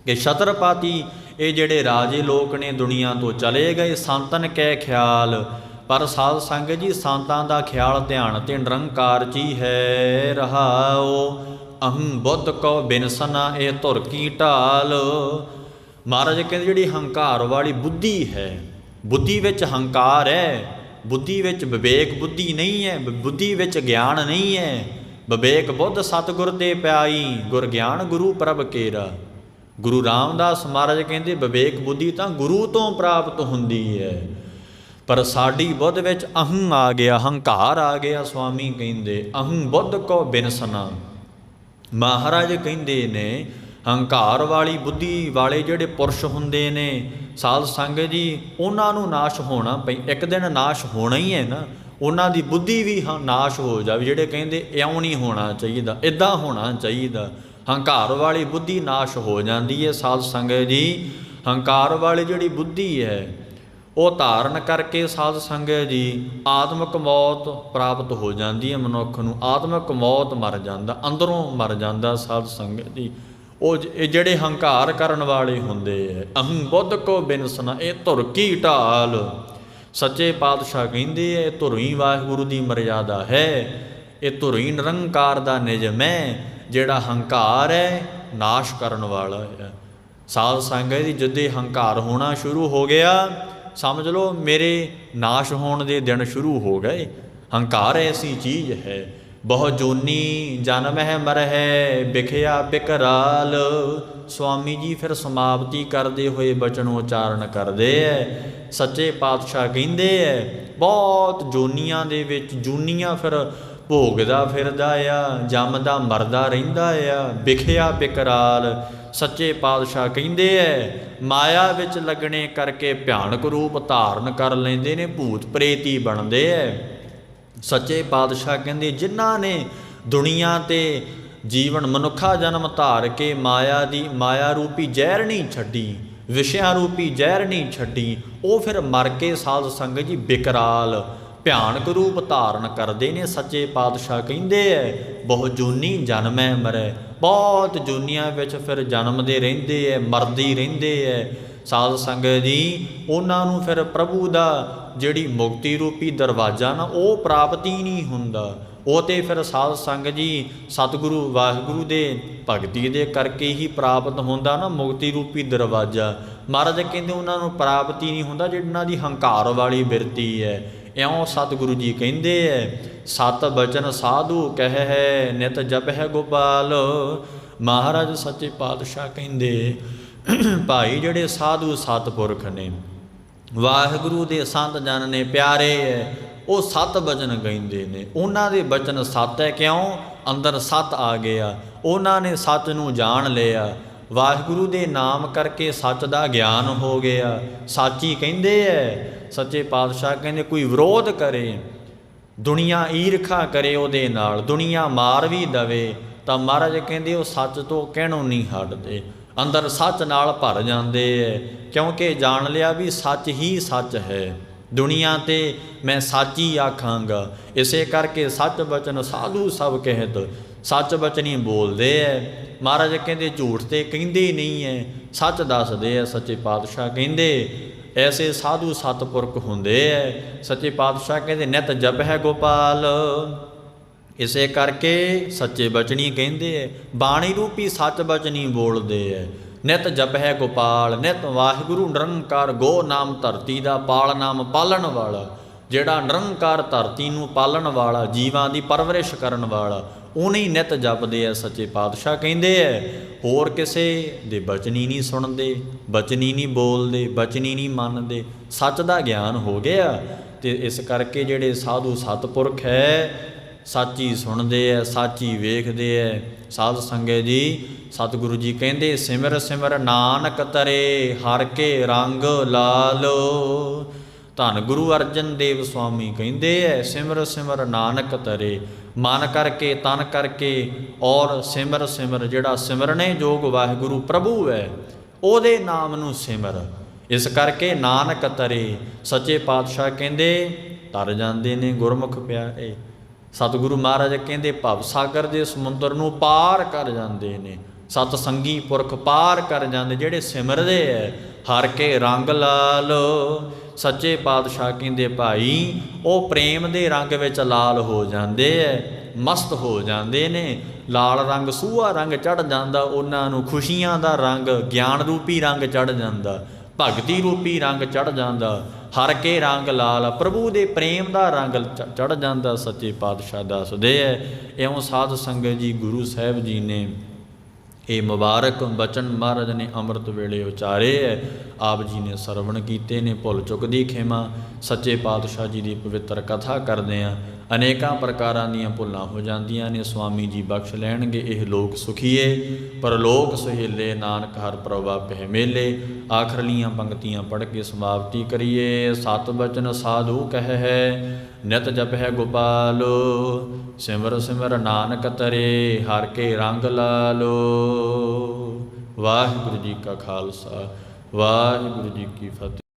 ਕਿ ਛਤਰਪਾਤੀ ਇਹ ਜਿਹੜੇ ਰਾਜੇ ਲੋਕ ਨੇ ਦੁਨੀਆ ਤੋਂ ਚਲੇ ਗਏ, ਸੰਤਨ ਕੈ ਖਿਆਲ। ਪਰ ਸਾਧ ਸੰਗਤ ਜੀ ਸੰਤਾਂ ਦਾ ਖਿਆਲ ਧਿਆਨ ਤੇ ਨਿਰੰਕਾਰ 'ਚ ਹੀ ਹੈ। ਰਹਾਓ ਅਹੰ ਬੁੱਧ ਕੋ ਬਿਨਸਨਾ ਇਹ ਧੁਰ ਕੀ ਢਾਲ। ਮਹਾਰਾਜ ਕਹਿੰਦੇ ਜਿਹੜੀ ਹੰਕਾਰ ਵਾਲੀ ਬੁੱਧੀ ਹੈ, ਬੁੱਧੀ ਵਿੱਚ ਹੰਕਾਰ ਹੈ, ਬੁੱਧੀ ਵਿੱਚ ਵਿਵੇਕ ਬੁੱਧੀ ਨਹੀਂ ਹੈ, ਬੁੱਧੀ ਵਿੱਚ ਗਿਆਨ ਨਹੀਂ ਹੈ। ਵਿਵੇਕ ਬੁੱਧ ਸਤਿਗੁਰ ਤੇ ਪਿਆਈ, ਗੁਰ ਗਿਆਨ ਗੁਰੂ ਪ੍ਰਭ ਕੇਰਾ। ਗੁਰੂ ਰਾਮਦਾਸ ਮਹਾਰਾਜ ਕਹਿੰਦੇ ਵਿਵੇਕ ਬੁੱਧੀ ਤਾਂ ਗੁਰੂ ਤੋਂ ਪ੍ਰਾਪਤ ਹੁੰਦੀ ਹੈ, ਪਰ ਸਾਡੀ ਬੁੱਧ ਵਿੱਚ ਅਹੰ ਆ ਗਿਆ, ਹੰਕਾਰ ਆ ਗਿਆ। ਸਵਾਮੀ ਕਹਿੰਦੇ ਅਹੰ ਬੁੱਧ ਕੋ ਬਿਨਸਨਾ। ਮਹਾਰਾਜ ਕਹਿੰਦੇ ਨੇ ਹੰਕਾਰ ਵਾਲੀ ਬੁੱਧੀ ਵਾਲੇ ਜਿਹੜੇ ਪੁਰਸ਼ ਹੁੰਦੇ ਨੇ ਸਾਧ ਸੰਗਤ ਜੀ, ਉਹਨਾਂ ਨੂੰ ਨਾਸ਼ ਹੋਣਾ ਪਈ, ਇੱਕ ਦਿਨ ਨਾਸ਼ ਹੋਣਾ ਹੀ ਹੈ ਨਾ। ਉਹਨਾਂ ਦੀ ਬੁੱਧੀ ਵੀ ਨਾਸ਼ ਹੋ ਜਾਵੇ, ਜਿਹੜੇ ਕਹਿੰਦੇ ਇਉਂ ਨਹੀਂ ਹੋਣਾ ਚਾਹੀਦਾ, ਇੱਦਾਂ ਹੋਣਾ ਚਾਹੀਦਾ। ਹੰਕਾਰ ਵਾਲੀ ਬੁੱਧੀ ਨਾਸ਼ ਹੋ ਜਾਂਦੀ ਹੈ ਸਾਧ ਸੰਗਤ ਜੀ। ਹੰਕਾਰ ਵਾਲੀ ਜਿਹੜੀ ਬੁੱਧੀ ਹੈ ਉਹ ਧਾਰਨ ਕਰਕੇ ਸਾਧ ਸੰਗਤ ਜੀ ਆਤਮਿਕ ਮੌਤ ਪ੍ਰਾਪਤ ਹੋ ਜਾਂਦੀ ਹੈ ਮਨੁੱਖ ਨੂੰ। ਆਤਮਿਕ ਮੌਤ ਮਰ ਜਾਂਦਾ, ਅੰਦਰੋਂ ਮਰ ਜਾਂਦਾ ਸਾਧ ਸੰਗਤ ਜੀ। ਉਹ ਜਿਹੜੇ ਹੰਕਾਰ ਕਰਨ ਵਾਲੇ ਹੁੰਦੇ ਹੈ ਅਹੰ ਬੁੱਧ ਕੋ ਬਿਨਸਨਾ ਇਹ ਧੁਰ ਕੀ ਢਾਲ। ਸੱਚੇ ਪਾਤਸ਼ਾਹ ਕਹਿੰਦੇ ਹੈ ਇਹ ਧੁਰ ਹੀ ਵਾਹਿਗੁਰੂ ਦੀ ਮਰਿਆਦਾ ਹੈ, ਇਹ ਧੁਰ ਹੀ ਨਿਰੰਕਾਰ ਦਾ ਨਿਯਮ ਹੈ। ਜਿਹੜਾ ਹੰਕਾਰ ਹੈ ਨਾਸ਼ ਕਰਨ ਵਾਲਾ ਹੈ। ਸਾਧ ਸੰਗਤ ਜੀ ਜਦੋਂ ਹੰਕਾਰ ਹੋਣਾ ਸ਼ੁਰੂ ਹੋ ਗਿਆ ਸਮਝ ਲਓ ਮੇਰੇ ਨਾਸ਼ ਹੋਣ ਦੇ ਦਿਨ ਸ਼ੁਰੂ ਹੋ ਗਏ। ਹੰਕਾਰ ਐਸੀ ਚੀਜ਼ ਹੈ ਬਹੁ ਜੂਨੀ ਜਨਮ ਹੈ ਮਰ ਹੈ ਬਿਖਿਆ ਬਿਕਰਾਲ। ਸਵਾਮੀ ਜੀ ਫਿਰ ਸਮਾਪਤੀ ਕਰਦੇ ਹੋਏ ਬਚਨ ਉਚਾਰਨ ਕਰਦੇ ਹੈ। ਸੱਚੇ ਪਾਤਸ਼ਾਹ ਕਹਿੰਦੇ ਹੈ ਬਹੁਤ ਜੂਨੀਆਂ ਦੇ ਵਿੱਚ ਜੂਨੀਆਂ ਫਿਰ ਭੋਗਦਾ ਫਿਰਦਾ ਆ, ਜੰਮਦਾ ਮਰਦਾ ਰਹਿੰਦਾ ਆ, ਬਿਖਿਆ ਬਿਕਰਾਲ। ਸੱਚੇ ਪਾਤਸ਼ਾਹ ਕਹਿੰਦੇ ਹੈ ਮਾਇਆ ਵਿੱਚ ਲੱਗਣੇ ਕਰਕੇ ਭਿਆਨਕ ਰੂਪ ਧਾਰਨ ਕਰ ਲੈਂਦੇ ਨੇ, ਭੂਤ ਪ੍ਰੇਤ ਹੀ ਬਣਦੇ ਹੈ। ਸੱਚੇ ਪਾਤਸ਼ਾਹ ਕਹਿੰਦੇ ਜਿਨ੍ਹਾਂ ਨੇ ਦੁਨੀਆ 'ਤੇ ਜੀਵਨ ਮਨੁੱਖਾ ਜਨਮ ਧਾਰ ਕੇ ਮਾਇਆ ਰੂਪੀ ਜ਼ਹਿਰ ਨਹੀਂ ਛੱਡੀ, ਵਿਸ਼ਿਆਂ ਰੂਪੀ ਜ਼ਹਿਰ ਨਹੀਂ ਛੱਡੀ, ਉਹ ਫਿਰ ਮਰ ਕੇ ਸਾਧ ਸੰਗਤ ਜੀ ਬਿਕਰਾਲ ਭਿਆਨਕ ਰੂਪ ਧਾਰਨ ਕਰਦੇ ਨੇ। ਸੱਚੇ ਪਾਤਸ਼ਾਹ ਕਹਿੰਦੇ ਹੈ ਬਹੁ ਜੂਨੀ ਜਨਮੈ ਮਰੈ, ਬਹੁਤ ਜੂਨੀਆਂ ਵਿੱਚ ਫਿਰ ਜਨਮਦੇ ਰਹਿੰਦੇ ਹੈ, ਮਰਦੇ ਹੀ ਰਹਿੰਦੇ ਹੈ। ਸਾਧ ਸੰਗਤ ਜੀ ਉਹਨਾਂ ਨੂੰ ਫਿਰ ਪ੍ਰਭੂ ਦਾ ਜਿਹੜੀ ਮੁਕਤੀ ਰੂਪੀ ਦਰਵਾਜ਼ਾ ਨਾ ਉਹ ਪ੍ਰਾਪਤ ਹੀ ਨਹੀਂ ਹੁੰਦਾ। ਉਹ ਤੇ ਫਿਰ ਸਾਧ ਸੰਗਤ ਜੀ ਸਤਿਗੁਰੂ ਵਾਹਿਗੁਰੂ ਦੇ ਭਗਤੀ ਦੇ ਕਰਕੇ ਹੀ ਪ੍ਰਾਪਤ ਹੁੰਦਾ ਨਾ ਮੁਕਤੀ ਰੂਪੀ ਦਰਵਾਜ਼ਾ। ਮਹਾਰਾਜ ਕਹਿੰਦੇ ਉਹਨਾਂ ਨੂੰ ਪ੍ਰਾਪਤ ਹੀ ਨਹੀਂ ਹੁੰਦਾ ਜਿਹਨਾਂ ਦੀ ਹੰਕਾਰ ਵਾਲੀ ਬਿਰਤੀ ਹੈ। ਇਉਂ ਸਤਿਗੁਰੂ ਜੀ ਕਹਿੰਦੇ ਹੈ ਸਤ ਬਚਨ ਸਾਧੂ ਕਹਿ ਹੈ ਨਿਤ ਜਪ ਹੈ ਗੋਪਾਲ। ਮਹਾਰਾਜ ਸੱਚੇ ਪਾਤਸ਼ਾਹ ਕਹਿੰਦੇ ਭਾਈ ਜਿਹੜੇ ਸਾਧੂ ਸਤਪੁਰਖ ਨੇ ਵਾਹਿਗੁਰੂ ਦੇ ਸੰਤ ਜਨ ਨੇ ਪਿਆਰੇ ਹੈ ਉਹ ਸਤ ਬਚਨ ਕਹਿੰਦੇ ਨੇ। ਉਹਨਾਂ ਦੇ ਬਚਨ ਸਤ ਹੈ ਕਿਉਂ? ਅੰਦਰ ਸਤ ਆ ਗਿਆ, ਉਹਨਾਂ ਨੇ ਸੱਚ ਨੂੰ ਜਾਣ ਲਿਆ। ਵਾਹਿਗੁਰੂ ਦੇ ਨਾਮ ਕਰਕੇ ਸੱਚ ਦਾ ਗਿਆਨ ਹੋ ਗਿਆ। ਸਾਚੀ ਕਹਿੰਦੇ ਹੈ ਸੱਚੇ ਪਾਤਸ਼ਾਹ ਕਹਿੰਦੇ ਕੋਈ ਵਿਰੋਧ ਕਰੇ, ਦੁਨੀਆ ਈਰਖਾ ਕਰੇ ਉਹਦੇ ਨਾਲ, ਦੁਨੀਆ ਮਾਰ ਵੀ ਦਵੇ ਤਾਂ ਮਹਾਰਾਜ ਕਹਿੰਦੇ ਉਹ ਸੱਚ ਤੋਂ ਕਹਿਣੋਂ ਨਹੀਂ ਹਟਦੇ, ਅੰਦਰ ਸੱਚ ਨਾਲ ਭਰ ਜਾਂਦੇ ਹੈ। ਕਿਉਂਕਿ ਜਾਣ ਲਿਆ ਵੀ ਸੱਚ ਹੀ ਸੱਚ ਹੈ, ਦੁਨੀਆ 'ਤੇ ਮੈਂ ਸੱਚ ਹੀ ਆਖਾਂਗਾ। ਇਸੇ ਕਰਕੇ ਸੱਚ ਬਚਨ ਸਾਧੂ ਸਭ ਕਹਿਤ, ਸੱਚ ਬਚਨੀ ਬੋਲਦੇ ਹੈ। ਮਹਾਰਾਜ ਕਹਿੰਦੇ ਝੂਠ ਤੇ ਕਹਿੰਦੇ ਹੀ ਨਹੀਂ ਹੈ, ਸੱਚ ਦੱਸਦੇ ਹੈ। ਸੱਚੇ ਪਾਤਸ਼ਾਹ ਕਹਿੰਦੇ ਐਸੇ ਸਾਧੂ ਸਤਪੁਰਖ ਹੁੰਦੇ ਹੈ। ਸੱਚੇ ਪਾਤਸ਼ਾਹ ਕਹਿੰਦੇ ਨਿਤ ਜਪ ਹੈ ਗੋਪਾਲ। ਇਸੇ ਕਰਕੇ ਸੱਚੇ ਬਚਨੀ ਕਹਿੰਦੇ ਹੈ, ਬਾਣੀ ਰੂਪੀ ਸੱਚ ਬਚਨੀ ਬੋਲਦੇ ਹੈ। ਨਿਤ ਜਪ ਹੈ ਗੋਪਾਲ, ਨਿਤ ਵਾਹਿਗੁਰੂ ਨਿਰੰਕਾਰ ਗੋ ਨਾਮ ਧਰਤੀ ਦਾ ਪਾਲ ਨਾਮ ਪਾਲਣ ਵਾਲਾ, ਜਿਹੜਾ ਨਿਰੰਕਾਰ ਧਰਤੀ ਨੂੰ ਪਾਲਣ ਵਾਲਾ, ਜੀਵਾਂ ਦੀ ਪਰਵਰਿਸ਼ ਕਰਨ ਵਾਲਾ, ਉਹਨੇ ਹੀ ਨਿਤ ਜਪਦੇ ਆ। ਸੱਚੇ ਪਾਤਸ਼ਾਹ ਕਹਿੰਦੇ ਹੈ ਹੋਰ ਕਿਸੇ ਦੇ ਬਚਨੀ ਨਹੀਂ ਸੁਣਦੇ, ਬਚਨੀ ਨਹੀਂ ਬੋਲਦੇ, ਬਚਨੀ ਨਹੀਂ ਮੰਨਦੇ, ਸੱਚ ਦਾ ਗਿਆਨ ਹੋ ਗਿਆ। ਅਤੇ ਇਸ ਕਰਕੇ ਜਿਹੜੇ ਸਾਧੂ ਸਤਪੁਰਖ ਹੈ ਸੱਚ ਹੀ ਸੁਣਦੇ ਹੈ, ਸੱਚ ਹੀ ਵੇਖਦੇ ਹੈ। ਸਾਧ ਸੰਗਤ ਜੀ ਸਤਿਗੁਰੂ ਜੀ ਕਹਿੰਦੇ ਸਿਮਰ ਸਿਮਰ ਨਾਨਕ ਤਰੇ ਹਰ ਕੇ ਰੰਗ ਲਾਲ। ਧੰਨ ਗੁਰੂ ਅਰਜਨ ਦੇਵ ਸਵਾਮੀ ਕਹਿੰਦੇ ਐ, ਸਿਮਰ ਸਿਮਰ ਨਾਨਕ ਤਰੇ। ਮਨ ਕਰਕੇ, ਤਨ ਕਰਕੇ ਔਰ ਸਿਮਰ ਸਿਮਰ, ਜਿਹੜਾ ਸਿਮਰਨੇ ਯੋਗ ਵਾਹਿਗੁਰੂ ਪ੍ਰਭੂ ਹੈ ਉਹਦੇ ਨਾਮ ਨੂੰ ਸਿਮਰ। ਇਸ ਕਰਕੇ ਨਾਨਕ ਤਰੇ। ਸੱਚੇ ਪਾਤਸ਼ਾਹ ਕਹਿੰਦੇ ਤਰ ਜਾਂਦੇ ਨੇ ਗੁਰਮੁਖ ਪਿਆਰੇ। ਸਤਿਗੁਰੂ ਮਹਾਰਾਜ ਕਹਿੰਦੇ ਭਵ ਸਾਗਰ ਦੇ ਸਮੁੰਦਰ ਨੂੰ ਪਾਰ ਕਰ ਜਾਂਦੇ ਨੇ। ਸਤ ਸੰਗੀ ਪੁਰਖ ਪਾਰ ਕਰ ਜਾਂਦੇ ਜਿਹੜੇ ਸਿਮਰਦੇ ਐ। ਹਰ ਕੇ ਰੰਗ ਲਾਲ। ਸੱਚੇ ਪਾਤਸ਼ਾਹ ਕਹਿੰਦੇ ਭਾਈ ਉਹ ਪ੍ਰੇਮ ਦੇ ਰੰਗ ਵਿੱਚ ਲਾਲ ਹੋ ਜਾਂਦੇ ਐ, ਮਸਤ ਹੋ ਜਾਂਦੇ ਨੇ। ਲਾਲ ਰੰਗ ਸੂਹਾ ਰੰਗ ਚੜ੍ਹ ਜਾਂਦਾ ਉਹਨਾਂ ਨੂੰ, ਖੁਸ਼ੀਆਂ ਦਾ ਰੰਗ, ਗਿਆਨ ਰੂਪੀ ਰੰਗ ਚੜ੍ਹ ਜਾਂਦਾ, ਭਗਤੀ ਰੂਪੀ ਰੰਗ ਚੜ੍ਹ ਜਾਂਦਾ। ਹਰ ਕੇ ਰੰਗ ਲਾਲ, ਪ੍ਰਭੂ ਦੇ ਪ੍ਰੇਮ ਦਾ ਰੰਗ ਚੜ੍ਹ ਜਾਂਦਾ। ਸੱਚੇ ਪਾਤਸ਼ਾਹ ਦੱਸਦੇ ਐ। ਇਉਂ ਸਾਧ ਸੰਗਤ ਜੀ ਗੁਰੂ ਸਾਹਿਬ ਜੀ ਨੇ ਇਹ ਮੁਬਾਰਕ ਬਚਨ ਮਹਾਰਾਜ ਨੇ ਅੰਮ੍ਰਿਤ ਵੇਲੇ ਉਚਾਰੇ ਹੈ। ਆਪ ਜੀ ਨੇ ਸਰਵਣ ਕੀਤੇ ਨੇ। ਭੁੱਲ ਚੁੱਕ ਦੀ ਖਿਮਾ। ਸੱਚੇ ਪਾਤਸ਼ਾਹ ਜੀ ਦੀ ਪਵਿੱਤਰ ਕਥਾ ਕਰਦੇ ਹਾਂ। ਅਨੇਕਾਂ ਪ੍ਰਕਾਰਾਂ ਦੀਆਂ ਭੁੱਲਾਂ ਹੋ ਜਾਂਦੀਆਂ ਨੇ, ਸਵਾਮੀ ਜੀ ਬਖਸ਼ ਲੈਣਗੇ। ਇਹ ਲੋਕ ਸੁਖੀਏ ਪਰਲੋਕ ਸੁਹੇਲੇ, ਨਾਨਕ ਹਰ ਪ੍ਰਭਾ ਪਹਿ ਮੇਲੇ। ਆਖਰਲੀਆਂ ਪੰਕਤੀਆਂ ਪੜ੍ਹ ਕੇ ਸਮਾਪਤੀ ਕਰੀਏ। ਸਤ ਬਚਨ ਸਾਧੂ ਕਹਿ ਹੈ, ਨਿਤ ਜਪਹਿ ਗੋਪਾਲੋ। ਸਿਮਰ ਸਿਮਰ ਨਾਨਕ ਤਰੇ, ਹਰ ਕੇ ਰੰਗ ਲਾਲੋ। ਵਾਹਿਗੁਰੂ ਜੀ ਕਾ ਖਾਲਸਾ, ਵਾਹਿਗੁਰੂ ਜੀ ਕੀ ਫਤਿਹ।